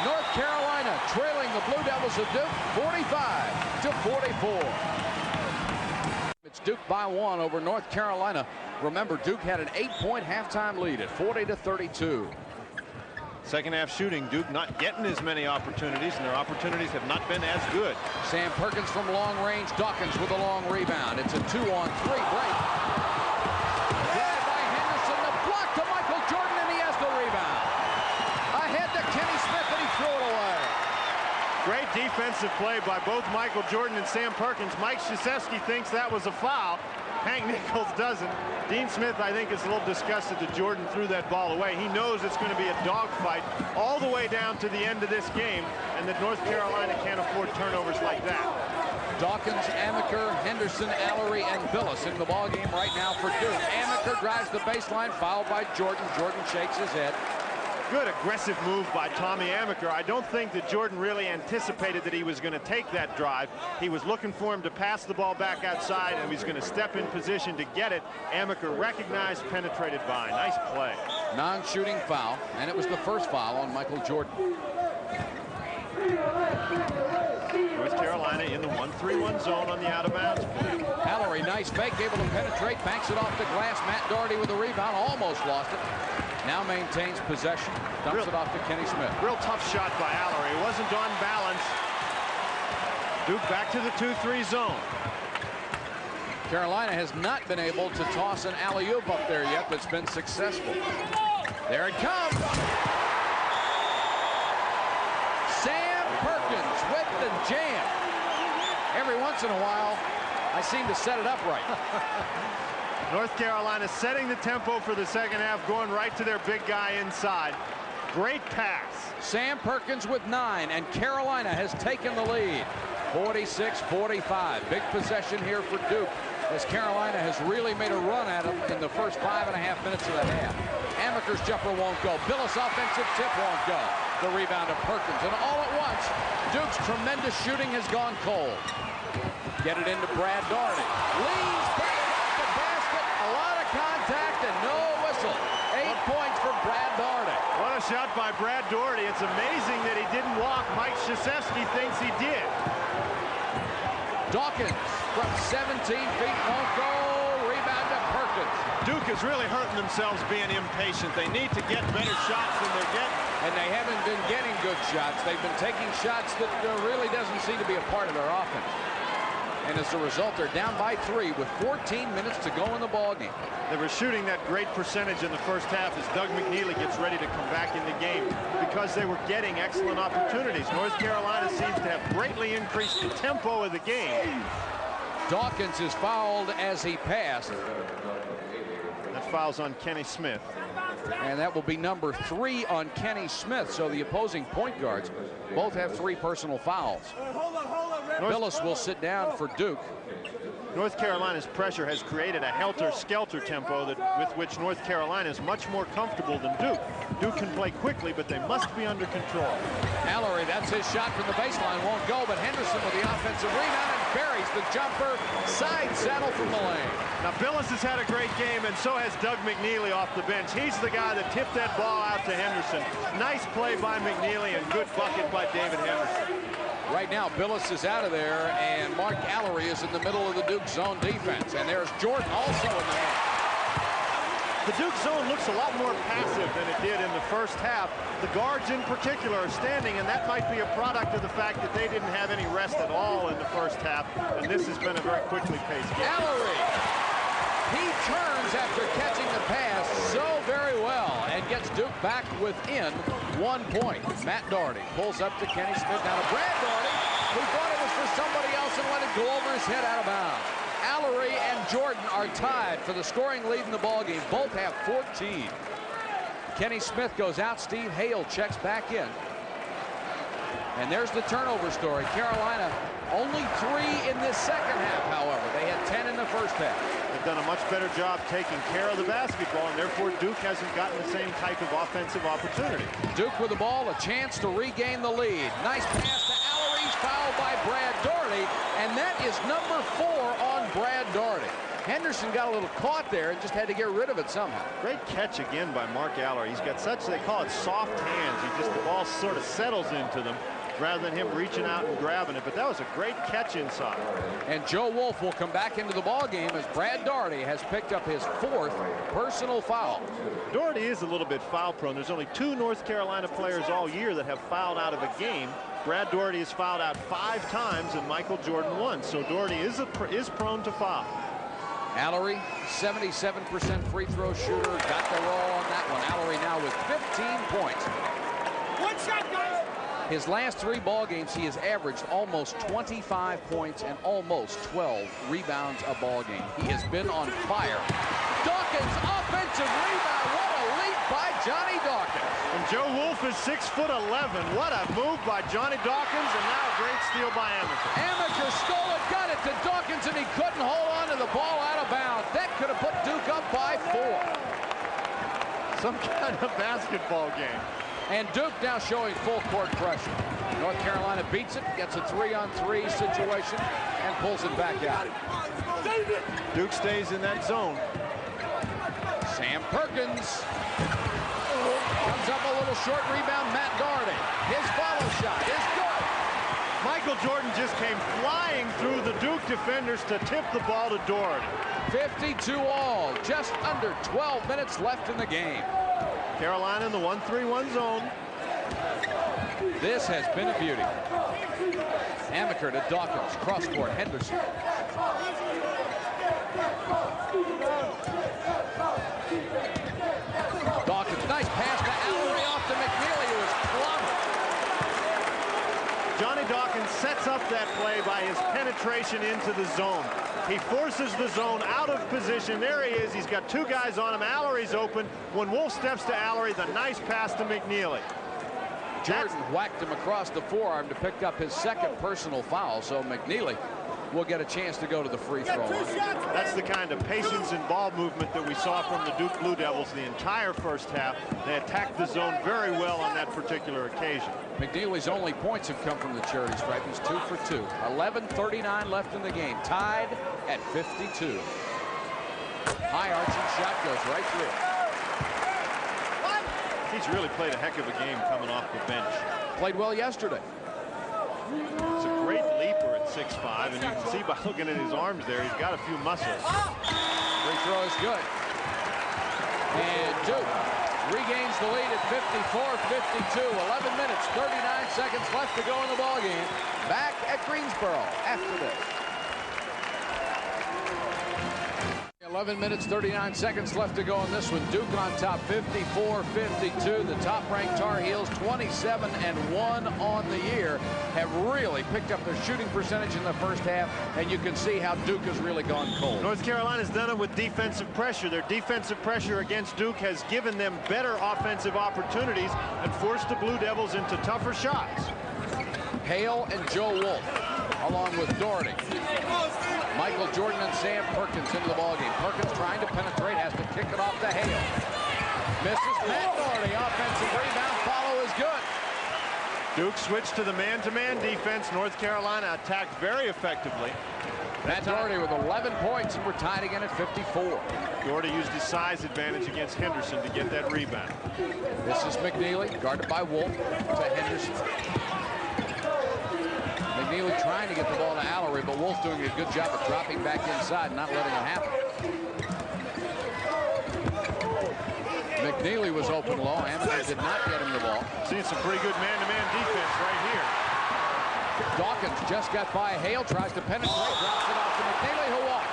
North Carolina trailing the Blue Devils of Duke 45-44. It's Duke by 1 over North Carolina. Remember, Duke had an 8-point halftime lead at 40-32. Second half shooting, Duke not getting as many opportunities, and their opportunities have not been as good. Sam Perkins from long range. Dawkins with a long rebound. It's a 2-on-3 break. Drive by Henderson. The block to Michael Jordan, and he has the rebound. Ahead to Kenny Smith, and he threw it away. Great defensive play by both Michael Jordan and Sam Perkins. Mike Krzyzewski thinks that was a foul. Hank Nichols doesn't. Dean Smith, I think, is a little disgusted that Jordan threw that ball away. He knows it's going to be a dogfight all the way down to the end of this game, and that North Carolina can't afford turnovers like that. Dawkins, Amaker, Henderson, Allery, and Billis in the ball game right now for Duke. Amaker drives the baseline, fouled by Jordan. Jordan shakes his head. Good aggressive move by Tommy Amaker. I don't think that Jordan really anticipated that he was going to take that drive. He was looking for him to pass the ball back outside, and he was going to step in position to get it. Amaker recognized, penetrated by. Nice play. Non-shooting foul, and it was the first foul on Michael Jordan. North Carolina in the 1-3-1 zone on the out-of-bounds play. Allery, nice fake, able to penetrate, banks it off the glass. Matt Doherty with a rebound, almost lost it. Now maintains possession, dumps it off to Kenny Smith. Real tough shot by Allery. It wasn't on balance. Duke back to the 2-3 zone. Carolina has not been able to toss an alley-oop up there yet that's been successful. There it comes. Sam Perkins with the jam. Every once in a while, I seem to set it up right. North Carolina setting the tempo for the second half, going right to their big guy inside. Great pass. Sam Perkins with 9, and Carolina has taken the lead. 46-45. Big possession here for Duke, as Carolina has really made a run at them in the first 5.5 minutes of the half. Amaker's jumper won't go. Billis' offensive tip won't go. The rebound of Perkins, and all at once, Duke's tremendous shooting has gone cold. Get it into Brad Doherty. Leans back off the basket. A lot of contact and no whistle. 8 points for Brad Doherty. What a shot by Brad Doherty. It's amazing that he didn't walk. Mike Krzyzewski thinks he did. Dawkins from 17 feet won't go. Rebound to Perkins. Duke is really hurting themselves being impatient. They need to get better shots than they're getting. And they haven't been getting good shots. They've been taking shots that really doesn't seem to be a part of their offense. And as a result, they're down by 3 with 14 minutes to go in the ballgame. They were shooting that great percentage in the first half as Doug McNeely gets ready to come back in the game because they were getting excellent opportunities. North Carolina seems to have greatly increased the tempo of the game. Dawkins is fouled as he passed. That foul's on Kenny Smith. And that will be number 3 on Kenny Smith. So the opposing point guards both have 3 personal fouls. Billis will sit down for Duke. North Carolina's pressure has created a helter-skelter tempo with which North Carolina is much more comfortable than Duke. Duke can play quickly, but they must be under control. Allery, that's his shot from the baseline, won't go, but Henderson with the offensive rebound and buries the jumper. Side saddle from the lane. Now, Billis has had a great game, and so has Doug McNeely off the bench. He's the guy that tipped that ball out to Henderson. Nice play by McNeely and good bucket by David Henderson. Right now, Billis is out of there, and Mark Allery is in the middle of the Duke zone defense. And there's Jordan also in the middle. The Duke zone looks a lot more passive than it did in the first half. The guards in particular are standing, and that might be a product of the fact that they didn't have any rest at all in the first half, and this has been a very quickly paced game. Allery, he turns after catching the pass so very well and gets Duke back within 1 point. Matt Doherty pulls up to Kenny Smith. Now to Brad Doherty, who thought it was for somebody else and let it go over his head out of bounds. Allery and Jordan are tied for the scoring lead in the ballgame. Both have 14. Kenny Smith goes out. Steve Hale checks back in. And there's the turnover story. Carolina Only 3 in this second half, however. They had 10 in the first half. They've done a much better job taking care of the basketball, and therefore Duke hasn't gotten the same type of offensive opportunity. Duke with the ball, a chance to regain the lead. Nice pass to Allery's fouled by Brad Daugherty, and that is number 4 on Brad Daugherty. Henderson got a little caught there and just had to get rid of it somehow. Great catch again by Mark Allery. He's got such, they call it soft hands. The ball sort of settles into them rather than him reaching out and grabbing it. But that was a great catch inside. And Joe Wolf will come back into the ball game as Brad Daugherty has picked up his 4th personal foul. Daugherty is a little bit foul prone. There's only 2 North Carolina players all year that have fouled out of a game. Brad Daugherty has fouled out 5 times and Michael Jordan 1. So Daugherty is prone to foul. Allery, 77% free throw shooter, got the roll on that one. Allery now with 15 points. One shot, guys. His last 3 ball games, he has averaged almost 25 points and almost 12 rebounds a ball game. He has been on fire. Dawkins, offensive rebound. What a leap by Johnny Dawkins. And Joe Wolf is 6'11". What a move by Johnny Dawkins, and now a great steal by Amaker. Amaker stole it, got it to Dawkins, and he couldn't hold on to the ball out of bounds. That could have put Duke up by 4. Some kind of basketball game. And Duke now showing full court pressure. North Carolina beats it, gets a 3-on-3 situation, and pulls it back out. Duke stays in that zone. Sam Perkins comes up a little short rebound. Matt Daugherty. His follow shot is good. Michael Jordan just came flying through the Duke defenders to tip the ball to Daugherty. 52 all. Just under 12 minutes left in the game. Carolina in the 1-3-1 zone. This has been a beauty. Amaker to Dawkins. Cross court. Henderson. Dawkins. Nice pass to Allery off to McNeely, who is clobbered. Johnny Dawkins sets up that play by his penetration into the zone. He forces the zone out of position. There he is. He's got 2 guys on him. Allery's open. When Wolf steps to Allery, the nice pass to McNeely. Jordan whacked him across the forearm to pick up his 2nd personal foul. So McNeely will get a chance to go to the free throw line. That's the kind of patience and ball movement that we saw from the Duke Blue Devils the entire first half. They attacked the zone very well on that particular occasion. McNeely's only points have come from the charity stripe. He's 2 for 2. 11:39 left in the game. Tied at 52. High arching shot goes right through. He's really played a heck of a game coming off the bench. Played well yesterday. He's a great leaper at 6'5", and you can see by looking at his arms there, he's got a few muscles. Free throw is good. And Duke regains the lead at 54-52. 11 minutes, 39 seconds left to go in the ballgame. Back at Greensboro after this. 11 minutes, 39 seconds left to go in this one. Duke on top, 54-52. The top-ranked Tar Heels, 27-1 on the year, have really picked up their shooting percentage in the first half, and you can see how Duke has really gone cold. North Carolina's done it with defensive pressure. Their defensive pressure against Duke has given them better offensive opportunities and forced the Blue Devils into tougher shots. Hale and Joe Wolf, along with Daugherty. Michael Jordan and Sam Perkins into the ballgame. Perkins trying to penetrate, has to kick it off to Hale. Misses. Matt Daugherty, offensive rebound, follow is good. Duke switched to the man-to-man defense. North Carolina attacked very effectively. Matt Daugherty with 11 points, and we're tied again at 54. Daugherty used his size advantage against Henderson to get that rebound. This is McNeely, guarded by Wolf to Henderson. McNeely trying to get the ball to Allery, but Wolf doing a good job of dropping back inside, not letting it happen. McNeely was open low. Amaker did not get him the ball. Seeing some pretty good man-to-man defense right here. Dawkins just got by Hale, tries to penetrate, drops it off to McNeely, who walks.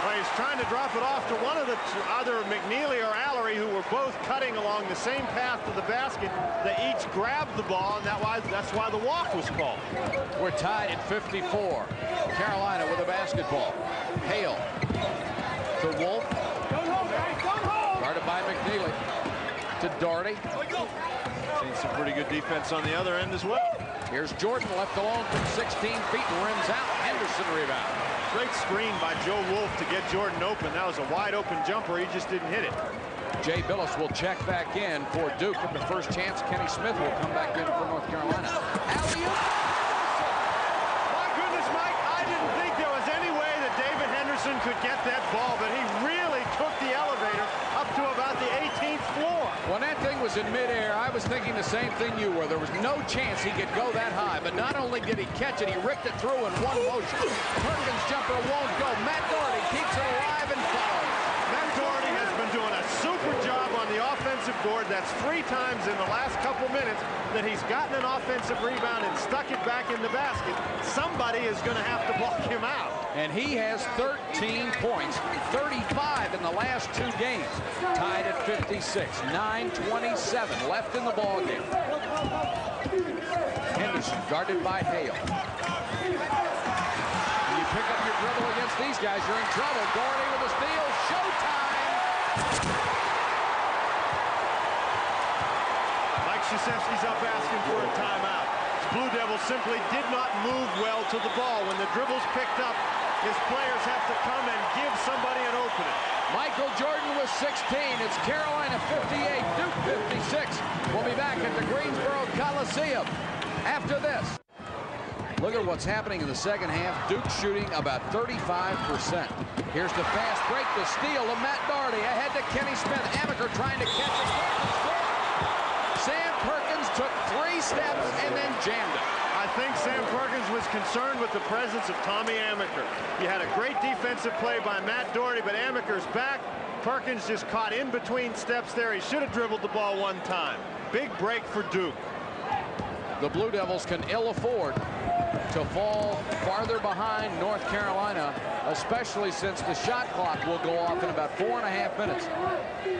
Well, he's trying to drop it off to one of the two, either McNeely or Allery, who were both cutting along the same path to the basket. They each grabbed the ball, and that's why the walk was called. We're tied at 54. Carolina with a basketball. Hale to Wolf. Guarded by McNeely. To Daugherty. Seen some pretty good defense on the other end as well. Here's Jordan left alone from 16 feet and rims out. Henderson rebound. Great screen by Joe Wolf to get Jordan open. That was a wide open jumper. He just didn't hit it. Jay Billis will check back in for Duke at the first chance. Kenny Smith will come back in for North Carolina. Alley-oop. My goodness, Mike, I didn't think there was any way that David Henderson could get that ball, but he really took the elevator up to about the 18th floor. When that thing was in midair, I was thinking the same thing you were. There was no chance he could go that high, but not only did he catch it, he ripped it through in one motion. Perkins' jumper won't go. Matt Doherty keeps it alive and follows. Matt Doherty has been doing a super job on the offensive board. That's 3 times in the last couple minutes that he's gotten an offensive rebound and stuck it back in the basket. Somebody is going to have to block him out. And he has 13 points, 35 in the last 2 games. Tied at 56, 9:27 left in the ball game. Henderson guarded by Hale. When you pick up your dribble against these guys, you're in trouble. Doherty with a steal. Showtime! Mike Krzyzewski's up asking for a timeout. Blue Devils simply did not move well to the ball. When the dribble's picked up, his players have to come and give somebody an opening. Michael Jordan was 16. It's Carolina 58, Duke 56. We'll be back at the Greensboro Coliseum after this. Look at what's happening in the second half. Duke shooting about 35%. Here's the fast break, the steal of Matt Doherty. Ahead to Kenny Smith. Amaker trying to catch it. Sam Perkins took 3 steps and then jammed it. I think Sam Perkins was concerned with the presence of Tommy Amaker. He had a great defensive play by Matt Doherty, but Amaker's back. Perkins just caught in between steps there. He should have dribbled the ball 1 time. Big break for Duke. The Blue Devils can ill afford to fall farther behind North Carolina, especially since the shot clock will go off in about 4.5 minutes.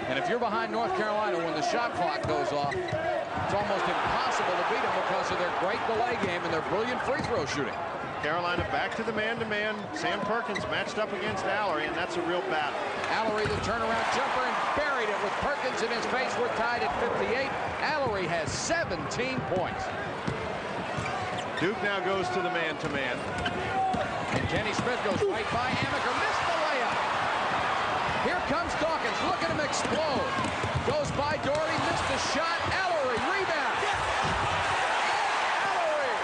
And if you're behind North Carolina when the shot clock goes off, it's almost impossible to beat them because of their great delay game and their brilliant free throw shooting. Carolina back to the man-to-man. Sam Perkins matched up against Allery, and that's a real battle. Allery, the turnaround jumper, and buried it with Perkins in his face. We're tied at 58. Allery has 17 points. Duke now goes to the man-to-man. And Kenny Smith goes right by Amaker. Missed the layup. Here comes Dawkins. Look at him explode. Goes by Doherty. Missed the shot. Allery rebound. Allery.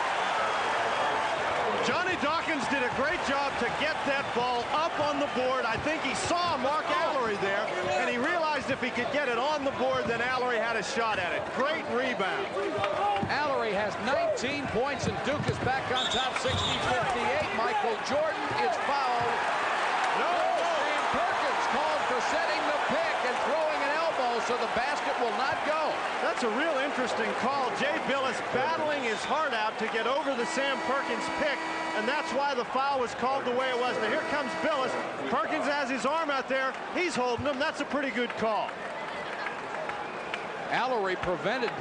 Johnny Dawkins did a great job to get that ball up on the board. I think he saw Mark Allery there, and he realized if he could get it on the board, then Allery had a shot at it. Great rebound. Allery has 19 points, and Duke is back on top, 60-58. Michael Jordan is fouled. No. Sam Perkins called for setting the pick and throwing an elbow, so the basket will not go. That's a real interesting call. Jay Billis battling his heart out to get over the Sam Perkins pick, and that's why the foul was called the way it was. Now here comes Billis. Perkins has his arm out there. He's holding him. That's a pretty good call. Allery prevented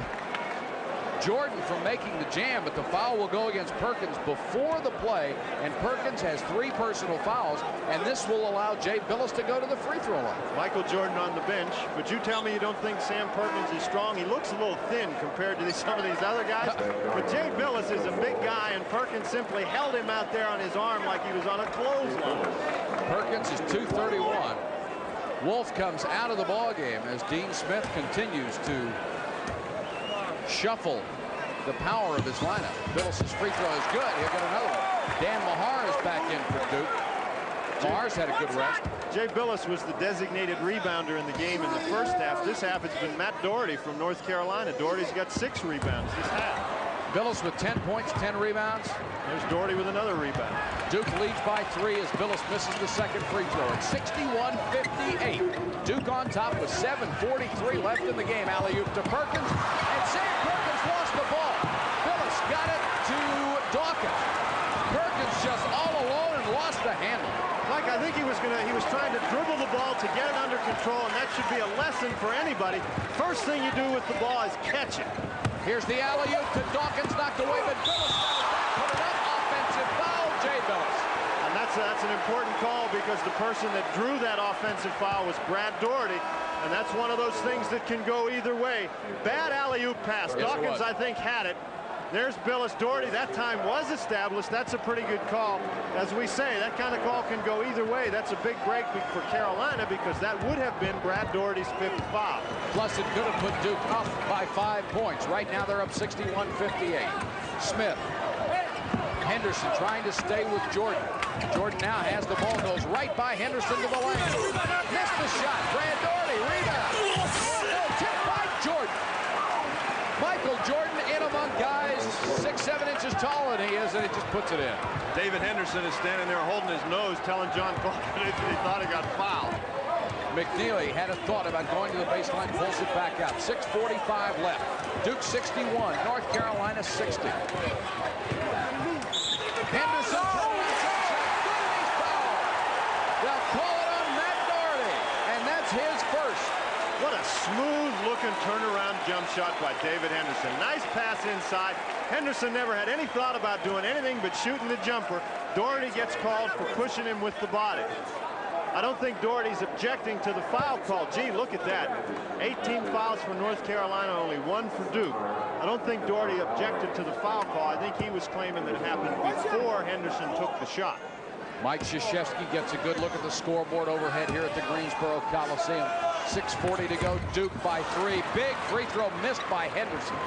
Jordan from making the jam, but the foul will go against Perkins before the play, and Perkins has 3 personal fouls, and this will allow Jay Billis to go to the free throw line. Michael Jordan on the bench, but you tell me you don't think Sam Perkins is strong. He looks a little thin compared to some of these other guys, but Jay Billis is a big guy, and Perkins simply held him out there on his arm like he was on a clothesline. Perkins is 231. Wolf comes out of the ball game as Dean Smith continues to shuffle the power of his lineup. Billis's free throw is good. He'll get another one. Dan Mahar is back in for Duke. Mahar's had a good rest. Jay Billis was the designated rebounder in the game in the first half. This half it's been Matt Doherty from North Carolina. Doherty's got 6 rebounds this half. Billis with 10 points, 10 rebounds. There's Doherty with another rebound. Duke leads by 3 as Billis misses the second free throw at 61-58. Duke on top with 7:43 left in the game. Alley-oop to Perkins, and Sam Perkins lost the ball. Billis got it to Dawkins. Perkins just all alone and lost the handle. Mike, I think he was trying to dribble the ball to get it under control, and that should be a lesson for anybody. First thing you do with the ball is catch it. Here's the alley-oop to Dawkins, knocked away, but Billis put it up. Offensive foul, Jay Billis. And that's an important call because the person that drew that offensive foul was Brad Doherty, and that's one of those things that can go either way. Bad alley-oop pass. Yes, Dawkins, I think, had it. There's Billis Doherty. That time was established. That's a pretty good call. As we say, that kind of call can go either way. That's a big break for Carolina because that would have been Brad Doherty's 5th foul. Plus, it could have put Duke up by 5 points. Right now, they're up 61-58. Smith. Henderson trying to stay with Jordan. Jordan now has the ball, goes right by Henderson to the lane. Missed the shot. Brad Doherty, rebound. Tipped by Jordan. Michael Jordan in among guys 6-7 inches taller than he is, and he just puts it in. David Henderson is standing there holding his nose, telling John Clark that he thought he got fouled. McNeely had a thought about going to the baseline, pulls it back out. 6:45 left. Duke 61, North Carolina 60. Henderson throwing a jump shot. He's fouled. They'll call it on Matt Doherty, and that's his first. What a smooth-looking turnaround jump shot by David Henderson. Nice pass inside. Henderson never had any thought about doing anything but shooting the jumper. Doherty gets called for pushing him with the body. I don't think Doherty's objecting to the foul call. Gee, look at that. 18 fouls for North Carolina, only 1 for Duke. I don't think Doherty objected to the foul call. I think he was claiming that it happened before Henderson took the shot. Mike Krzyzewski gets a good look at the scoreboard overhead here at the Greensboro Coliseum. 6:40 to go. Duke by 3. Big free throw missed by Henderson.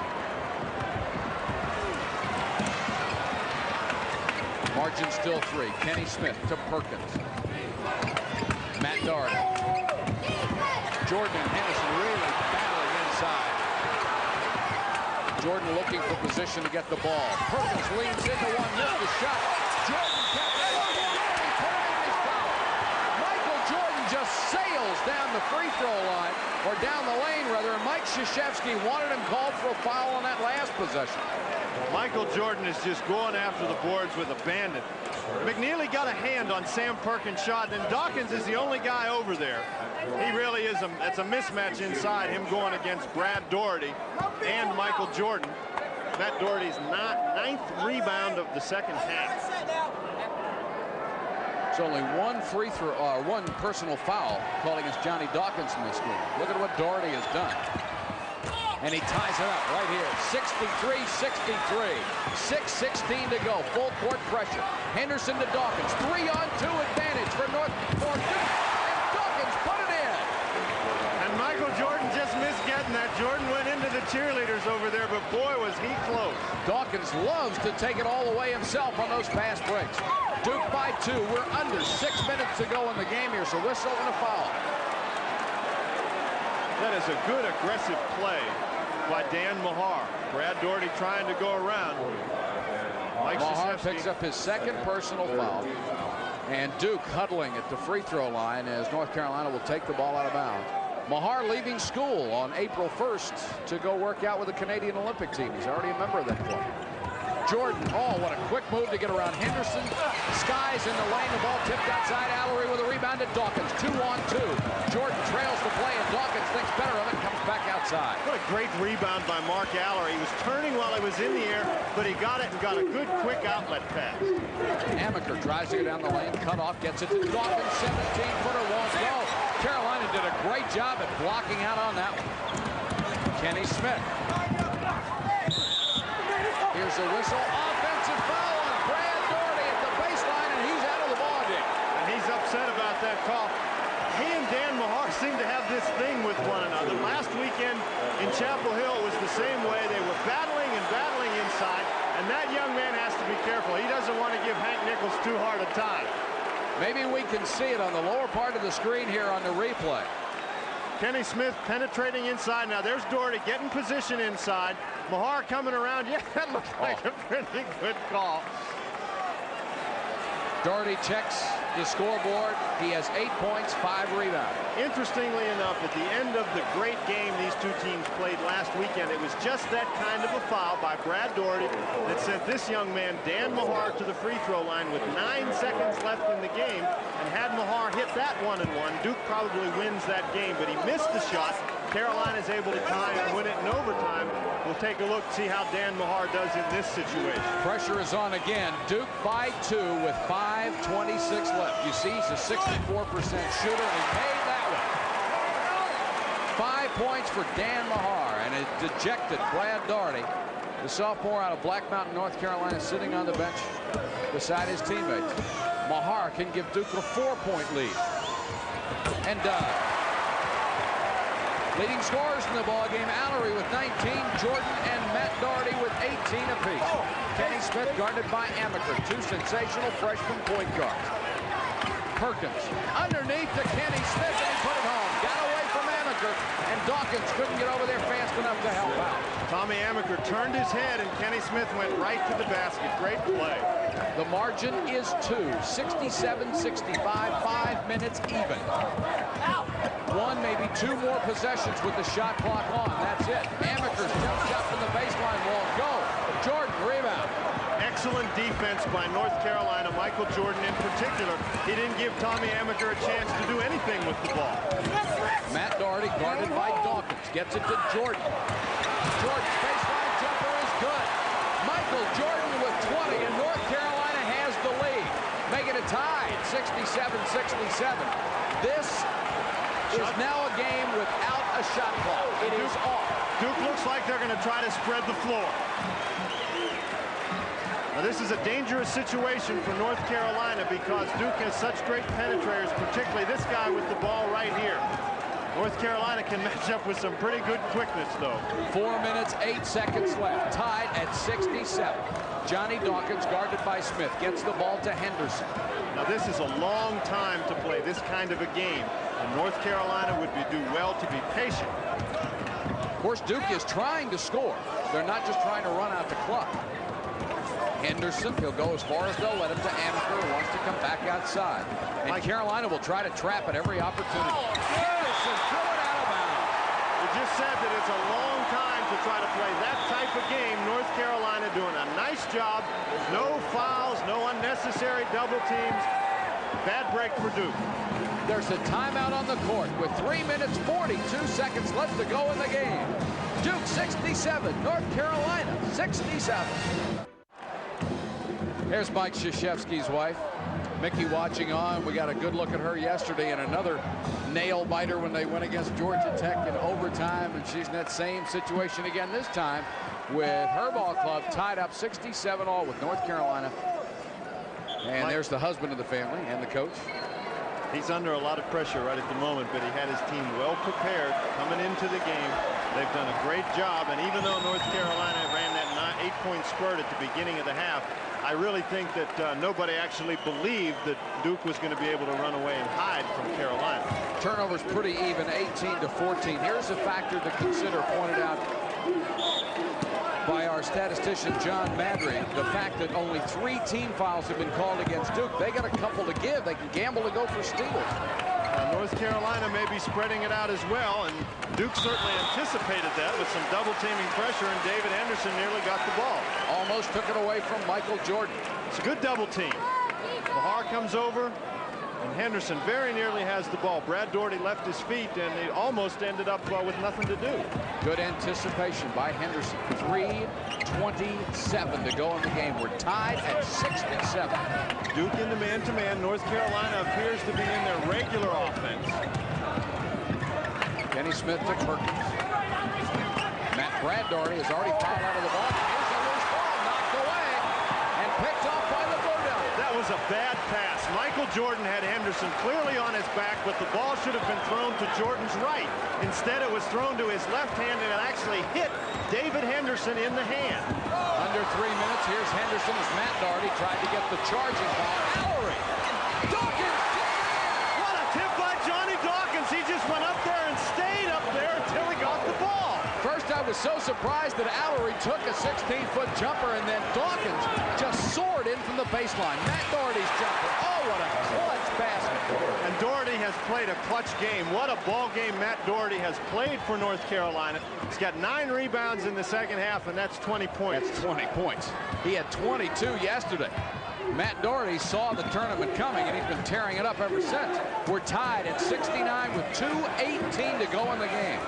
Margin still 3. Kenny Smith to Perkins. Matt Doherty. Jordan and Henderson really battling inside. Jordan looking for position to get the ball. Perkins leans into one, missed the shot. Jordan kept it. Michael Jordan just sails down the free throw line, or down the lane rather, and Mike Krzyzewski wanted him called for a foul on that last possession. Michael Jordan is just going after the boards with abandon. McNeely got a hand on Sam Perkins' shot, and Dawkins is the only guy over there. He really is. It's a mismatch inside, him going against Brad Doherty and Michael Jordan. Matt Doherty's 9th rebound of the second half. It's only 1 free throw, one personal foul called against Johnny Dawkins in this game. Look at what Doherty has done. And he ties it up right here. 63-63. 6:16 to go. Full court pressure. Henderson to Dawkins. 3-on-2 advantage for Duke. And Dawkins put it in. And Michael Jordan just missed getting that. Jordan went into the cheerleaders over there, but boy, was he close. Dawkins loves to take it all the way himself on those fast breaks. Duke by 2. We're under 6 minutes to go in the game here, so whistle and a foul. That is a good aggressive play by Dan Mahar. Brad Doherty trying to go around. Mahar picks up his 2nd personal foul. And Duke huddling at the free throw line as North Carolina will take the ball out of bounds. Mahar leaving school on April 1st to go work out with the Canadian Olympic team. He's already a member of that club. Jordan, oh, what a quick move to get around Henderson. Skies in the lane, the ball tipped outside. Allery with a rebound to Dawkins. 2-on-2. Jordan trails the play, and Dawkins thinks better of it, comes back outside. What a great rebound by Mark Allery. He was turning while he was in the air, but he got it and got a good quick outlet pass. Amaker tries to go down the lane, cut off, gets it to Dawkins. 17-footer won't go. Carolina did a great job at blocking out on that one. Kenny Smith. Here's a whistle. Offensive foul on Brad Doherty at the baseline, and he's out of the ballgame. And he's upset about that call. He and Dan Mahar seem to have this thing with one another. Last weekend in Chapel Hill was the same way. They were battling and battling inside, and that young man has to be careful. He doesn't want to give Hank Nichols too hard a time. Maybe we can see it on the lower part of the screen here on the replay. Kenny Smith penetrating inside. Now there's Doherty getting position inside. Mahar coming around. Yeah, that looks like a pretty good call. Doherty checks the scoreboard. He has 8 points, 5 rebounds. Interestingly enough, at the end of the great game these two teams played last weekend, it was just that kind of a foul by Brad Doherty that sent this young man, Dan Mahar, to the free throw line with 9 seconds left in the game. And had Mahar hit that 1-1, Duke probably wins that game, but he missed the shot. Carolina's able to tie and win it in overtime. We'll take a look, see how Dan Mahar does in this situation. Pressure is on again. Duke by 2 with 5:26 left. You see, he's a 64% shooter, and he made that one. 5 points for Dan Mahar, and a dejected Brad Doherty The sophomore out of Black Mountain, North Carolina, sitting on the bench beside his teammates. Mahar can give Duke a 4-point lead. And leading scorers in the ballgame, Allery with 19, Jordan and Matt Doherty with 18 apiece. Kenny Smith guarded by Amaker, two sensational freshman point guards. Perkins underneath to Kenny Smith, and he put it home. Got away from Amaker, and Dawkins couldn't get over there fast enough to help out. Tommy Amaker turned his head, and Kenny Smith went right to the basket. Great play. The margin is 2, 67-65, 5 minutes even. One, maybe two more possessions with the shot clock on. That's it. Amaker's jump shot from the baseline won't go. Jordan, rebound. Excellent defense by North Carolina. Michael Jordan in particular. He didn't give Tommy Amaker a chance to do anything with the ball. Matt Doherty guarded by Dawkins. Gets it to Jordan. Jordan's baseline jumper is good. Michael Jordan with 20, and North Carolina has the lead. Making it tied, 67-67. This is now a game without a shot clock. It is off. Duke looks like they're going to try to spread the floor. Now, this is a dangerous situation for North Carolina because Duke has such great penetrators, particularly this guy with the ball right here. North Carolina can match up with some pretty good quickness, though. 4 minutes, 8 seconds left. Tied at 67. Johnny Dawkins, guarded by Smith, gets the ball to Henderson. Now, this is a long time to play this kind of a game, and North Carolina would do well to be patient. Of course, Duke is trying to score. They're not just trying to run out the clock. Henderson, he'll go as far as they'll let him to Amaker, who wants to come back outside. And Carolina will try to trap at every opportunity. Henderson threw it out of bounds. We just said that it's a long time to try to play that type of game. North Carolina doing a nice job. No fouls, no unnecessary double teams. Bad break for Duke. There's a timeout on the court with 3 minutes, 42 seconds left to go in the game. Duke 67, North Carolina 67. Here's Mike Krzyzewski's wife, Mickey, watching on. We got a good look at her yesterday in another nail biter when they went against Georgia Tech in overtime, and she's in that same situation again this time with her ball club tied up 67-all with North Carolina. And Mike, there's the husband of the family and the coach. He's under a lot of pressure right at the moment, but he had his team well prepared coming into the game. They've done a great job, and even though North Carolina ran that 8-point spurt at the beginning of the half, I really think that nobody actually believed that Duke was going to be able to run away and hide from Carolina. Turnovers pretty even, 18-14. Here's a factor to consider, pointed out by our statistician John Madry, the fact that only 3 team fouls have been called against Duke. They got a couple to give. They can gamble to go for steals. North Carolina may be spreading it out as well, and Duke certainly anticipated that with some double teaming pressure, and David Henderson nearly got the ball. Almost took it away from Michael Jordan. It's a good double team. Mahar comes over, and Henderson very nearly has the ball. Brad Doherty left his feet, and they almost ended up with nothing to do. Good anticipation by Henderson. 3:27 to go in the game. We're tied at 67. Duke in the man-to-man. North Carolina appears to be in their regular offense. Kenny Smith to Perkins. Brad Doherty has already fouled out of the ball. Here's a loose ball knocked away and picked off by the Blue Devils. That was a bad pass. Michael Jordan had Henderson clearly on his back, but the ball should have been thrown to Jordan's right. Instead, it was thrown to his left hand, and it actually hit David Henderson in the hand. Under 3 minutes, here's Henderson as Matt Doherty tried to get the charging ball. Allery. Dawkins. What a tip by Johnny Dawkins. He just went up there and stayed up there until he got the ball. First, I was so surprised that Allery took a 16-foot jumper, and then Dawkins just soared in from the baseline. Matt Doherty's jumper. Oh, what a clutch basket. And Doherty has played a clutch game. What a ball game Matt Doherty has played for North Carolina. He's got 9 rebounds in the second half, and that's 20 points. That's 20 points. He had 22 yesterday. Matt Doherty saw the tournament coming, and he's been tearing it up ever since. We're tied at 69 with 2:18 to go in the game.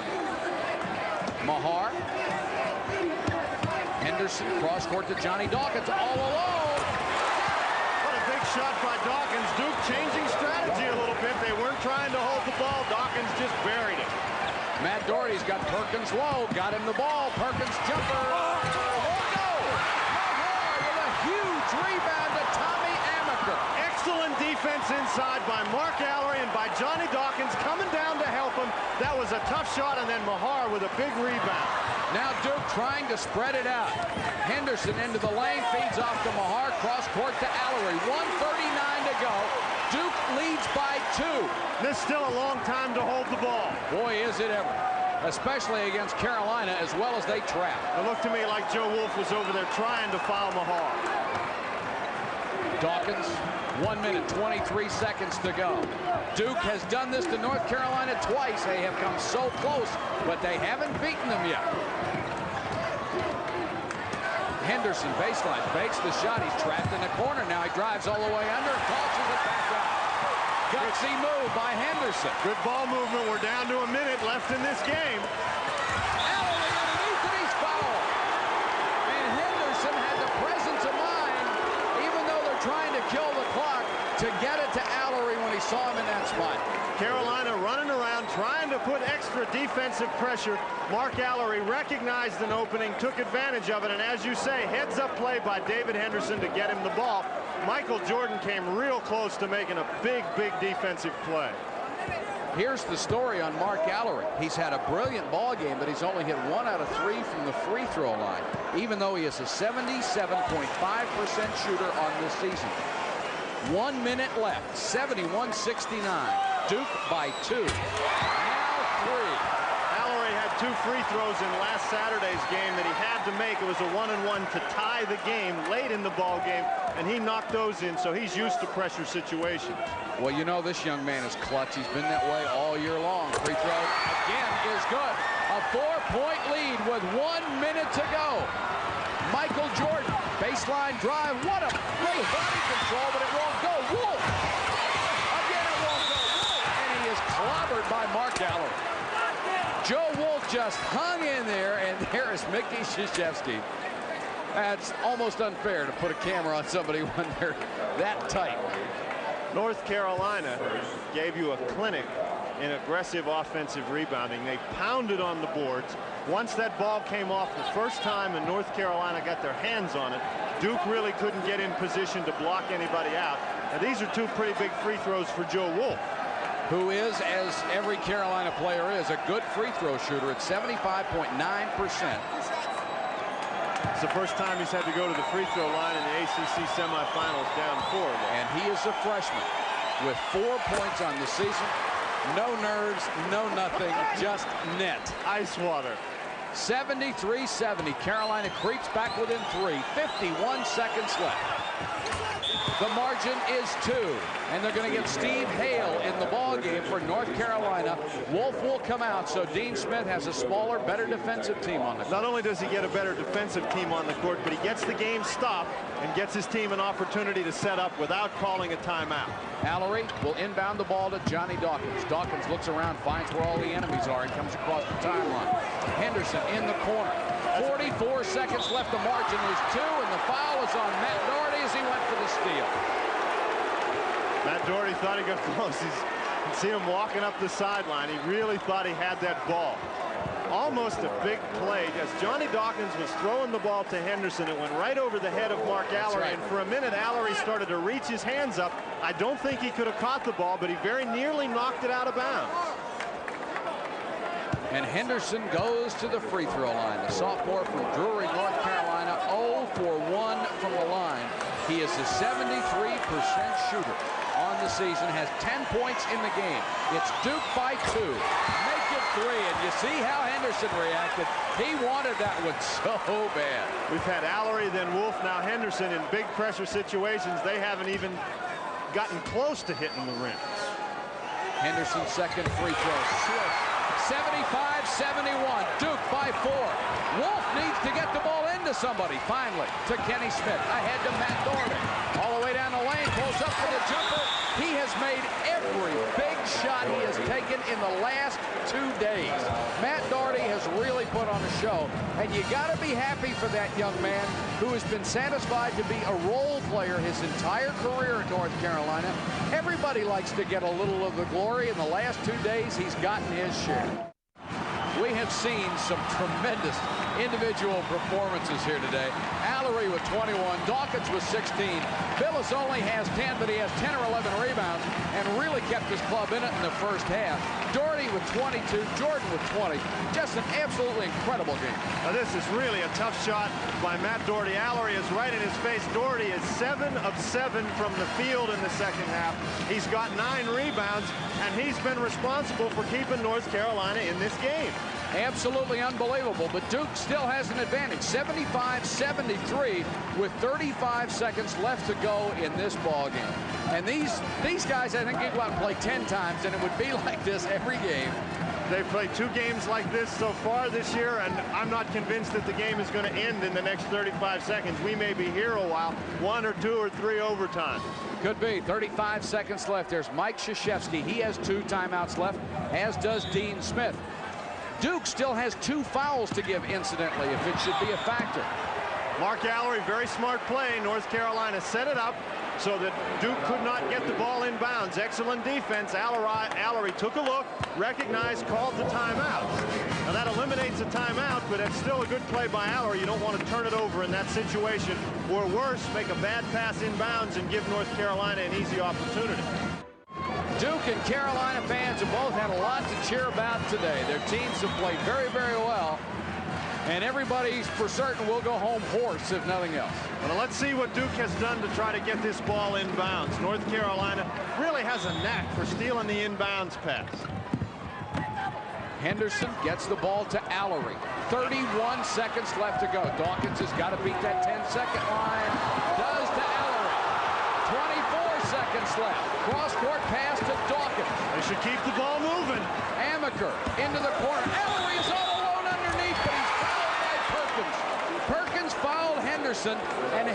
Mahar. Henderson cross court to Johnny Dawkins all alone. What a big shot by Dawkins. Duke changing strategy a little bit. They weren't trying to hold the ball. Dawkins just buried it. Matt Doherty's got Perkins low. Got him the ball. Perkins jumper. Excellent defense inside by Mark Allery and by Johnny Dawkins coming down to help him. That was a tough shot, and then Mahar with a big rebound. Now Duke trying to spread it out. Henderson into the lane, feeds off to Mahar, cross court to Allery. 1:39 to go. Duke leads by 2. This is still a long time to hold the ball. Boy, is it ever. Especially against Carolina, as well as they trap. It looked to me like Joe Wolf was over there trying to foul Mahar. Dawkins, 1 minute, 23 seconds to go. Duke has done this to North Carolina twice. They have come so close, but they haven't beaten them yet. Henderson, baseline, fakes the shot. He's trapped in the corner. Now he drives all the way under and tosses it back out. Gutsy move by Henderson. Good ball movement. We're down to a minute left in this game. Allery underneath and he's fouled. And Henderson had the presence of mind, even though they're trying to kill the clock, to get it to Allery when he saw him in that spot. Carolina running around, trying to put extra defensive pressure. Mark Allery recognized an opening, took advantage of it, and as you say, heads-up play by David Henderson to get him the ball. M.Jordan came real close to making a big, big defensive play. Here's the story on Mark Allery. He's had a brilliant ball game, but he's only hit 1 out of 3 from the free throw line, even though he is a 77.5% shooter on this season. 1 minute left, 71-69. Duke by 2. Now 3. Allery had 2 free throws in last Saturday's game that he had to make. It was a 1-and-1 to tie the game late in the ball game, and he knocked those in, so he's used to pressure situations. Well, you know this young man is clutch. He's been that way all year long. Free throw again is good. A 4-point lead with 1 minute to go. M.Jordan, baseline drive. What a great body control, but it won't go. Wolf! Again, it won't go. Wolf! And he is clobbered by Mark Allery. Joe Wolf just hung in there, and there is Mickey Krzyzewski. That's almost unfair to put a camera on somebody when they're that tight. North Carolina gave you a clinic in aggressive offensive rebounding. They pounded on the boards. Once that ball came off the first time and North Carolina got their hands on it, Duke really couldn't get in position to block anybody out. And these are 2 pretty big free throws for Joe Wolf, who is, as every Carolina player is, a good free throw shooter at 75.9%. It's the first time he's had to go to the free throw line in the ACC semifinals down 4. And he is a freshman with 4 points on the season. No nerves, no nothing, just net. Ice water. 73-70. Carolina creeps back within 3. 51 seconds left. The margin is 2, and they're going to get Steve Hale in the ball game for North Carolina. Wolf will come out, so Dean Smith has a smaller, better defensive team on the court. Not only does he get a better defensive team on the court, but he gets the game stopped and gets his team an opportunity to set up without calling a timeout. Allery will inbound the ball to Johnny Dawkins. Dawkins looks around, finds where all the enemies are, and comes across the timeline. Henderson in the corner. 44 seconds left. The margin is 2, and the foul is on Matt Doherty as he went for the steal. Matt Doherty thought he got close. You can see him walking up the sideline. He really thought he had that ball. Almost a big play. As Johnny Dawkins was throwing the ball to Henderson, it went right over the head of Mark Allery. Right. And for a minute, Allery started to reach his hands up. I don't think he could have caught the ball, but he very nearly knocked it out of bounds. And Henderson goes to the free throw line. The sophomore from Drury, North Carolina, 0 for 1 from the line. He is a 73% shooter on the season, has 10 points in the game. It's Duke by 2. Make it 3, and you see how Henderson reacted. He wanted that one so bad. We've had Allery, then Wolf, now Henderson in big pressure situations. They haven't even gotten close to hitting the rim. Henderson's second free throw. 75-71. Duke by 4. Wolf needs to get the ball into somebody. Finally to Kenny Smith. Ahead to Matt Doherty. All the way down the lane. Pulls up for the jumper. He has made every big shot he has taken in the last 2 days. Matt Doherty has really put on a show. And you got to be happy for that young man who has been satisfied to be a role player his entire career at North Carolina. Everybody likes to get a little of the glory. In the last 2 days, he's gotten his share. We have seen some tremendous individual performances here today. Allery with 21. Dawkins with 16. Billis only has 10, but he has 10 or 11 rebounds and really kept his club in it in the first half. Doherty with 22. Jordan with 20. Just an absolutely incredible game. Now this is really a tough shot by Matt Doherty. Allery is right in his face. Doherty is 7 of 7 from the field in the second half. He's got 9 rebounds, and he's been responsible for keeping North Carolina in this game. Absolutely unbelievable, but Duke still has an advantage. 75-73 with 35 seconds left to go in this ball game. And these guys, I think, you go out and play 10 times, and it would be like this every game. They've played 2 games like this so far this year, and I'm not convinced that the game is going to end in the next 35 seconds. We may be here a while, 1 or 2 or 3 overtime. Could be. 35 seconds left. There's Mike Krzyzewski. He has 2 timeouts left, as does Dean Smith. Duke still has 2 fouls to give, incidentally, if it should be a factor. Mark Allery, very smart play. North Carolina set it up so that Duke could not get the ball in bounds. Excellent defense. Allery took a look, recognized, called the timeout. Now that eliminates a timeout, but it's still a good play by Allery. You don't want to turn it over in that situation, or worse, make a bad pass in bounds and give North Carolina an easy opportunity. Duke and Carolina fans have both had a lot to cheer about today. Their teams have played very, very well. And everybody for certain will go home hoarse, if nothing else. Well, let's see what Duke has done to try to get this ball in bounds. North Carolina really has a knack for stealing the inbounds pass. Henderson gets the ball to Allery. 31 seconds left to go. Dawkins has got to beat that 10-second line. Does to Allery. 24 seconds left. Cross-court pass to Dawkins. They should keep the ball moving. Amaker into the corner. Allery is all alone underneath, but he's fouled by Perkins. Perkins fouled Henderson, and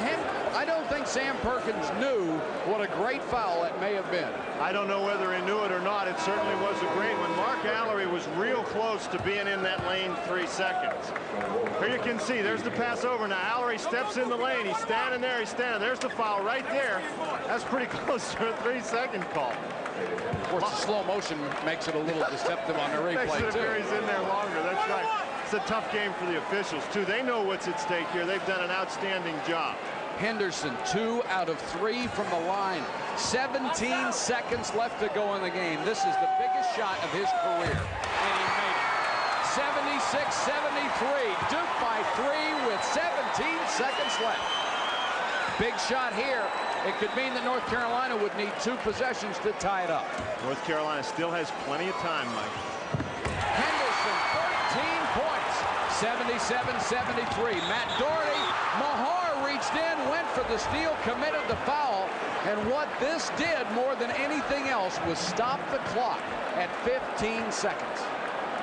I don't think Sam Perkins knew what a great foul it may have been. I don't know whether he knew it or not. It certainly was a great one. Mark Allery was real close to being in that lane 3 seconds. Here you can see, there's the pass over. Now Allery steps in the lane. He's standing there. He's standing. There's the foul right there. That's pretty close to a 3-second call. Of course, the slow motion makes it a little deceptive on the replay, makes it too. appear he's in there longer. That's right. It's a tough game for the officials, too. They know what's at stake here. They've done an outstanding job. Henderson, 2 out of 3 from the line. 17 seconds left to go in the game. This is the biggest shot of his career, and he made it. 76-73. Duke by 3 with 17 seconds left. Big shot here. It could mean that North Carolina would need 2 possessions to tie it up. North Carolina still has plenty of time, Mike. Henderson, 13 points. 77-73. Matt Doherty, Mahar reached in, went for the steal, committed the foul, and what this did more than anything else was stop the clock at 15 seconds.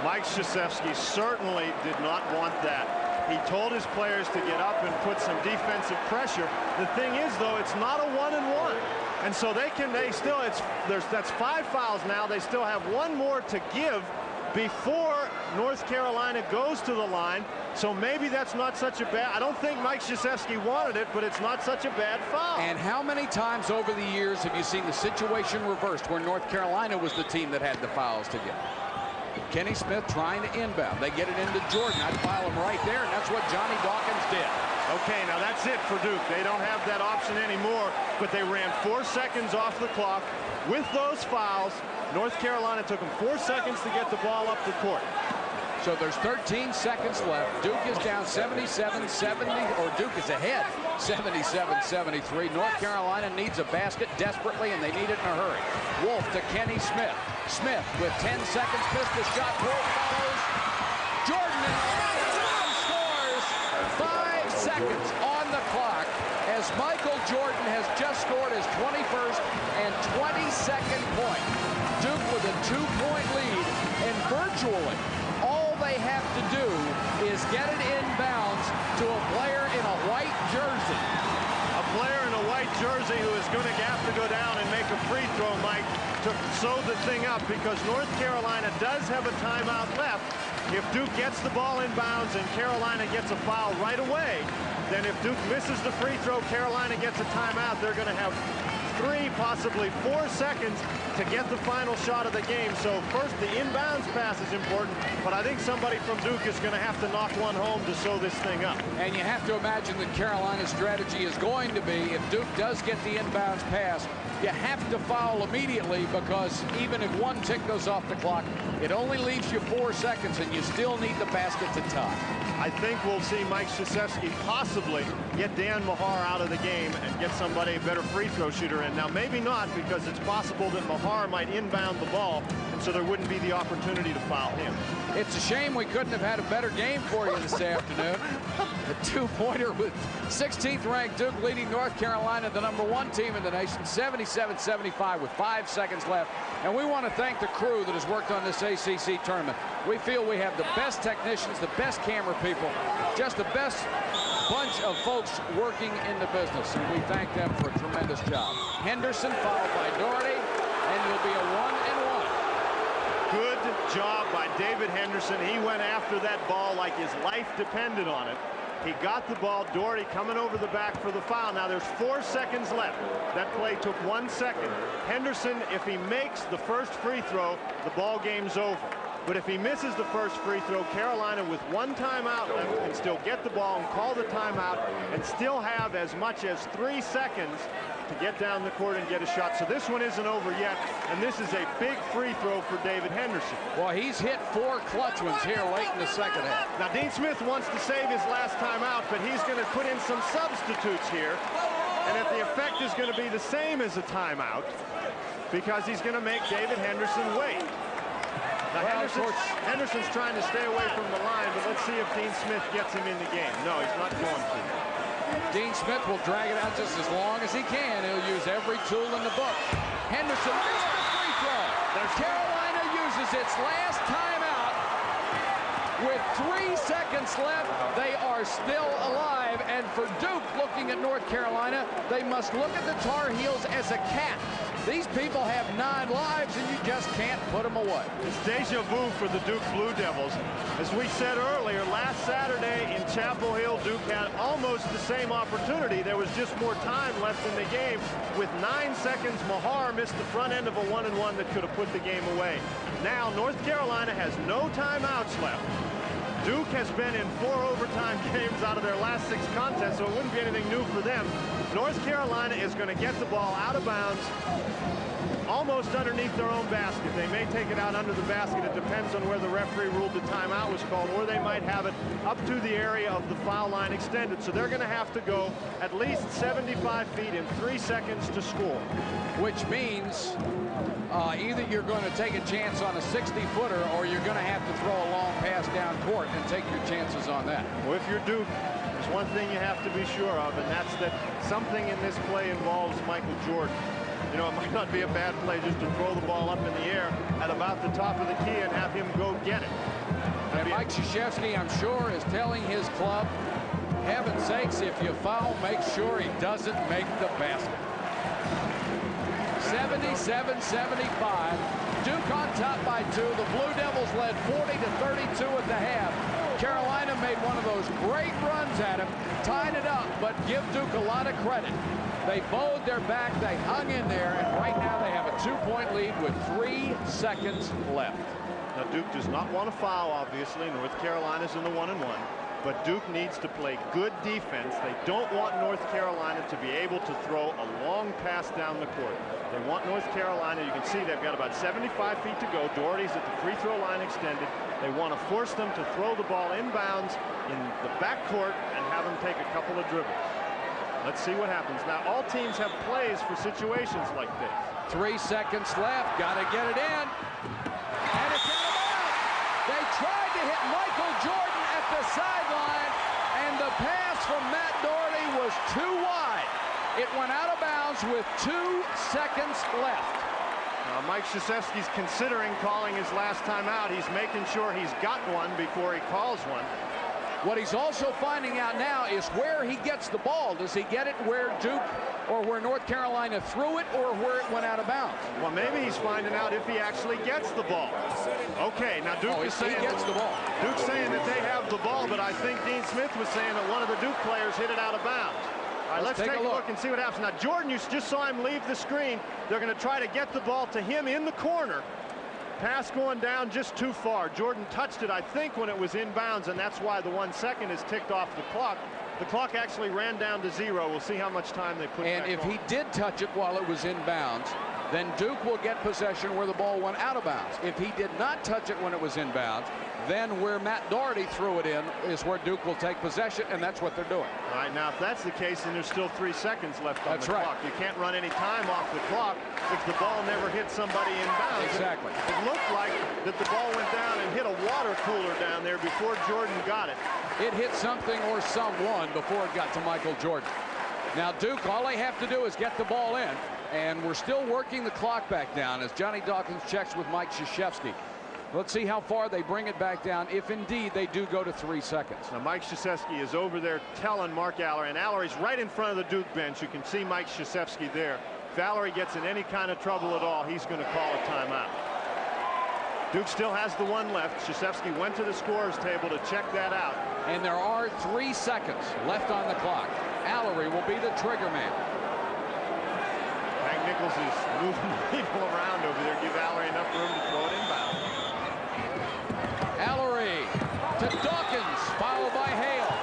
Mike Krzyzewski certainly did not want that. He told his players to get up and put some defensive pressure. The thing is, though, it's not a 1-and-1. And so that's 5 fouls now. They still have 1 more to give before North Carolina goes to the line. So maybe that's not such a bad. I don't think Mike Krzyzewski wanted it, but it's not such a bad foul. And how many times over the years have you seen the situation reversed where North Carolina was the team that had the fouls to give? Kenny Smith trying to inbound. They get it into Jordan. I'd file him right there, and that's what Johnny Dawkins did. Okay, now that's it for Duke. They don't have that option anymore, but they ran 4 seconds off the clock. With those fouls, North Carolina took them 4 seconds to get the ball up the court. So there's 13 seconds left. Duke is down 77-70, or Duke is ahead 77-73. North Carolina needs a basket desperately, and they need it in a hurry. Wolf to Kenny Smith. Smith with 10 seconds, pistol shot. Wolf follows. Jordan scores. 5 seconds on the clock as Michael Jordan has just scored his 21st and 22nd point. Duke with a 2-point lead, and virtually all they have to do is get it inbounds to a player in a white jersey. A player in a white jersey who is going to have to go down and make a free throw, Mike, to sew the thing up, because North Carolina does have a timeout left. If Duke gets the ball in bounds and Carolina gets a foul right away, then if Duke misses the free throw, Carolina gets a timeout, they're going to have 3, possibly 4 seconds to get the final shot of the game. So first, the inbounds pass is important, but I think somebody from Duke is going to have to knock one home to sew this thing up. And you have to imagine that Carolina's strategy is going to be, if Duke does get the inbounds pass, you have to foul immediately, because even if 1 tick goes off the clock, it only leaves you 4 seconds, and you still need the basket to tie. I think we'll see Mike Krzyzewski possibly get Dan Mahar out of the game and get somebody, a better free throw shooter in. Now, maybe not, because it's possible that Mahar might inbound the ball, and so there wouldn't be the opportunity to foul him. It's a shame we couldn't have had a better game for you this afternoon. The two-pointer with 16th ranked Duke leading North Carolina, the #1 team in the nation, 77-75 with 5 seconds left. And we want to thank the crew that has worked on this ACC tournament. We feel we have the best technicians, the best camera people, just the best bunch of folks working in the business, and we thank them for a tremendous job. Henderson followed by Doherty, and it'll be a 1-and-1. Good job by David Henderson. He went after that ball like his life depended on it. He got the ball. Doherty coming over the back for the foul. Now there's 4 seconds left. That play took 1 second. Henderson, if he makes the first free throw, the ball game's over. But if he misses the first free throw, Carolina with 1 timeout left can still get the ball and call the timeout and still have as much as 3 seconds to get down the court and get a shot. So this one isn't over yet, and this is a big free throw for David Henderson. Well, he's hit 4 clutch ones here late in the second half. Now, Dean Smith wants to save his last timeout, but he's going to put in some substitutes here. And if the effect is going to be the same as a timeout, because he's going to make David Henderson wait. Now, well, Henderson's trying to stay away from the line, but let's see if Dean Smith gets him in the game. No, he's not going to. Dean Smith will drag it out just as long as he can. He'll use every tool in the book. Henderson missed the free throw. Carolina uses its last timeout. With 3 seconds left, they are still alive. And for Duke, looking at North Carolina, they must look at the Tar Heels as a cat. These people have 9 lives, and you just can't put them away. It's deja vu for the Duke Blue Devils. As we said earlier, last Saturday in Chapel Hill, Duke had almost the same opportunity. There was just more time left in the game. With 9 seconds, Mahar missed the front end of a 1-and-1 that could have put the game away. Now, North Carolina has no timeouts left. Duke has been in 4 overtime games out of their last 6 contests, so it wouldn't be anything new for them. North Carolina is going to get the ball out of bounds, almost underneath their own basket. They may take it out under the basket. It depends on where the referee ruled the timeout was called, or they might have it up to the area of the foul line extended. So they're going to have to go at least 75 feet in 3 seconds to score. Which means either you're going to take a chance on a 60-footer, or you're going to have to throw a long pass down court and take your chances on that. Well, if you're Duke, there's one thing you have to be sure of, and that's that something in this play involves Michael Jordan. You know, it might not be a bad play just to throw the ball up in the air at about the top of the key and have him go get it. And Mike Krzyzewski, I'm sure, is telling his club, heaven's sakes, if you foul, make sure he doesn't make the basket. 77-75. Duke on top by 2. The Blue Devils led 40-32 at the half. Carolina made one of those great runs at him, tied it up, but give Duke a lot of credit. They bowed their back, they hung in there, and right now they have a 2-point lead with 3 seconds left. Now, Duke does not want to foul, obviously. North Carolina's in the 1-and-1. But Duke needs to play good defense. They don't want North Carolina to be able to throw a long pass down the court. They want North Carolina, you can see they've got about 75 feet to go. Doherty's at the free throw line extended. They want to force them to throw the ball inbounds in the backcourt and have them take a couple of dribbles. Let's see what happens. Now, all teams have plays for situations like this. 3 seconds left. Got to get it in. And it's out of bounds. They tried to hit Michael Jordan at the sideline, and the pass from Matt Doherty was too wide. It went out of bounds with 2 seconds left. Now, Mike Krzyzewski's considering calling his last time out. He's making sure he's got one before he calls one. What he's also finding out now is where he gets the ball. Does he get it where Duke or where North Carolina threw it, or where it went out of bounds? Well, maybe he's finding out if he actually gets the ball. Okay, now Duke is saying he gets the ball. Duke's saying that they have the ball, but I think Dean Smith was saying that one of the Duke players hit it out of bounds. All right, let's take a look and see what happens. Now, Jordan, you just saw him leave the screen. They're going to try to get the ball to him in the corner. Pass going down just too far. Jordan touched it, I think, when it was inbounds, and that's why the 1 second is ticked off the clock. The clock actually ran down to 0. We'll see how much time they put back on. And if he did touch it while it was inbounds, then Duke will get possession where the ball went out of bounds. If he did not touch it when it was inbounds, then where Matt Doherty threw it in is where Duke will take possession, and that's what they're doing. All right, now if that's the case, then there's still 3 seconds left on the clock. You can't run any time off the clock if the ball never hit somebody inbounds. Exactly. It looked like that the ball went down and hit a water cooler down there before Jordan got it. It hit something or someone before it got to Michael Jordan. Now Duke, all they have to do is get the ball in, and we're still working the clock back down as Johnny Dawkins checks with Mike Krzyzewski. Let's see how far they bring it back down, if indeed they do go to 3 seconds. Now Mike Krzyzewski is over there telling Mark Allery, and Allery's right in front of the Duke bench. You can see Mike Krzyzewski there. If Allery gets in any kind of trouble at all, he's going to call a timeout. Duke still has the 1 left. Krzyzewski went to the scorer's table to check that out. And there are 3 seconds left on the clock. Allery will be the trigger man. Hank Nichols is moving people around over there. Give Allery enough room to throw it inbound. Allery to Dawkins, followed by Hale.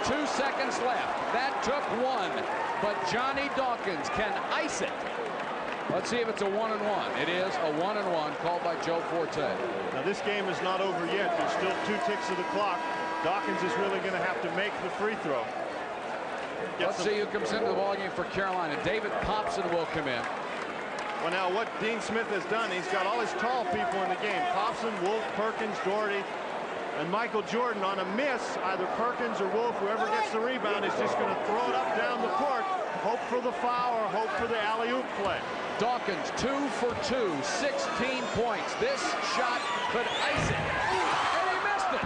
2 seconds left. That took 1, but Johnny Dawkins can ice it. Let's see if it's a 1-and-1. It is a 1-and-1 called by Joe Forte. Now this game is not over yet. There's still 2 ticks of the clock. Dawkins is really going to have to make the free throw. Let's see who comes into the ballgame for Carolina. David Popson will come in. Well, now what Dean Smith has done, he's got all his tall people in the game. Popson, Wolf, Perkins, Doherty, and Michael Jordan. On a miss, either Perkins or Wolf, whoever gets the rebound, is just going to throw it up down the court, hope for the foul or hope for the alley-oop play. Dawkins 2 for 2, 16 points. This shot could ice it. And he missed it.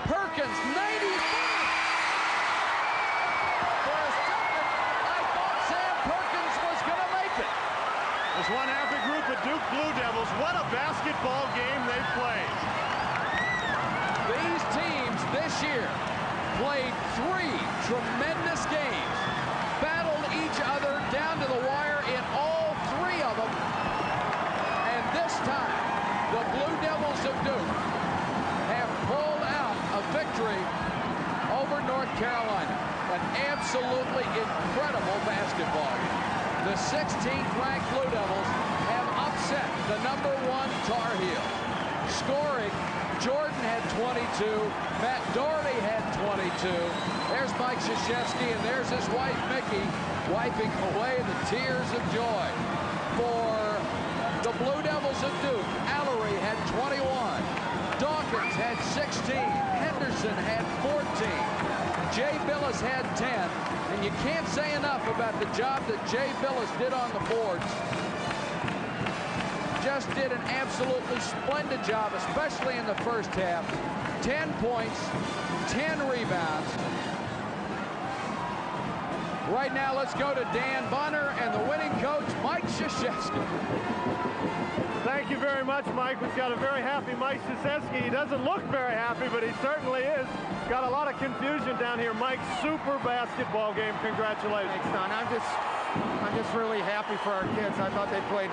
Perkins, 95. For a second, I thought Sam Perkins was going to make it. There's one happy group of Duke Blue Devils. What a basketball game they played. These teams this year played 3 tremendous games, battled each other down to the wire in all 3 of them. And this time, the Blue Devils of Duke have pulled out a victory over North Carolina. An absolutely incredible basketball game. The 16th ranked Blue Devils have upset the #1 Tar Heel. Scoring, Jordan had 22, Matt Doherty had 22. There's Mike Krzyzewski, and there's his wife, Mickey, wiping away the tears of joy. For the Blue Devils of Duke, Allery had 21. Dawkins had 16. Henderson had 14. Jay Billis had 10. And you can't say enough about the job that Jay Billis did on the boards. Just did an absolutely splendid job, especially in the first half. 10 points, 10 rebounds. Right now, let's go to Dan Bonner and the winning coach, Mike Krzyzewski. Thank you very much, Mike. We've got a very happy Mike Krzyzewski. He doesn't look very happy, but he certainly is. Got a lot of confusion down here. Mike, super basketball game. Congratulations. Thanks, Don. I'm just really happy for our kids. I thought they played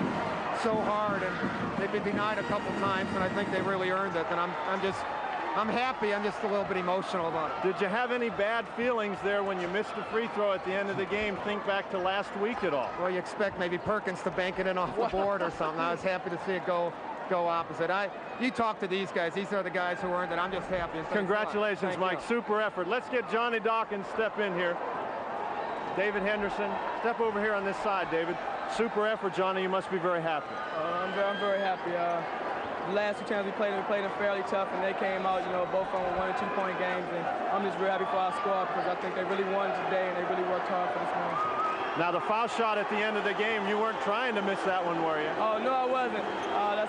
so hard, and they've been denied a couple times, and I think they really earned it. And I'm happy. I'm just a little bit emotional about it. Did you have any bad feelings there when you missed a free throw at the end of the game? Think back to last week at all. Well, you expect maybe Perkins to bank it in off the board or something. I was happy to see it go opposite. You talk to these guys. These are the guys who earned it. I'm just happy. Congratulations, Mike. Super effort. Let's get Johnny Dawkins step in here. David Henderson, step over here on this side, David. Super effort, Johnny. You must be very happy. I'm very happy. The last 2 times we played them fairly tough, and they came out, both on 1- and 2-point games. And I'm just very happy for our squad because I think they really won today, and they really worked hard for this win. Now, the foul shot at the end of the game, you weren't trying to miss that one, were you? Oh, no, I wasn't.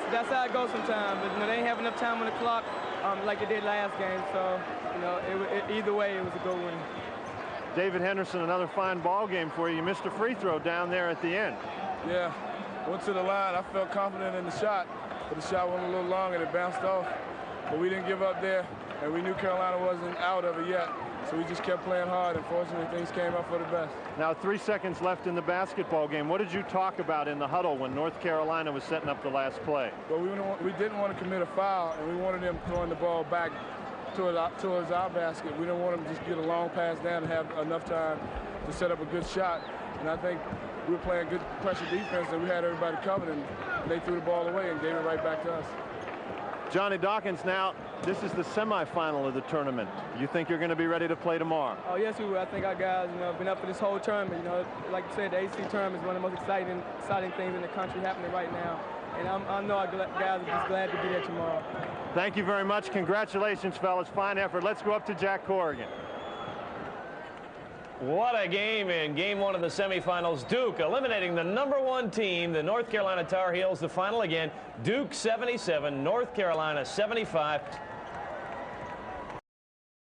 That's how it goes sometimes. But, they didn't have enough time on the clock like they did last game. So, either way, it was a good win. David Henderson, another fine ball game for you. You missed a free throw down there at the end. Yeah, went to the line. I felt confident in the shot, but the shot went a little long and it bounced off. But we didn't give up there, and we knew Carolina wasn't out of it yet. So we just kept playing hard, and fortunately things came up for the best. Now 3 seconds left in the basketball game. What did you talk about in the huddle when North Carolina was setting up the last play? Well, we didn't want to commit a foul, and we wanted them throwing the ball back towards our basket. We didn't want them to just get a long pass down and have enough time to set up a good shot. And I think we were playing good pressure defense, and we had everybody covered, and they threw the ball away and gave it right back to us. Johnny Dawkins, now this is the semifinal of the tournament. You think you're going to be ready to play tomorrow? Oh, yes, we will. I think our guys, have been up for this whole tournament. Like you said, the ACC tournament is one of the most exciting things in the country happening right now. And I know our guys are just glad to be there tomorrow. Thank you very much. Congratulations, fellas. Fine effort. Let's go up to Jack Corrigan. What a game in game one of the semifinals. Duke eliminating the #1 team, the North Carolina Tar Heels. The final again, Duke 77, North Carolina 75.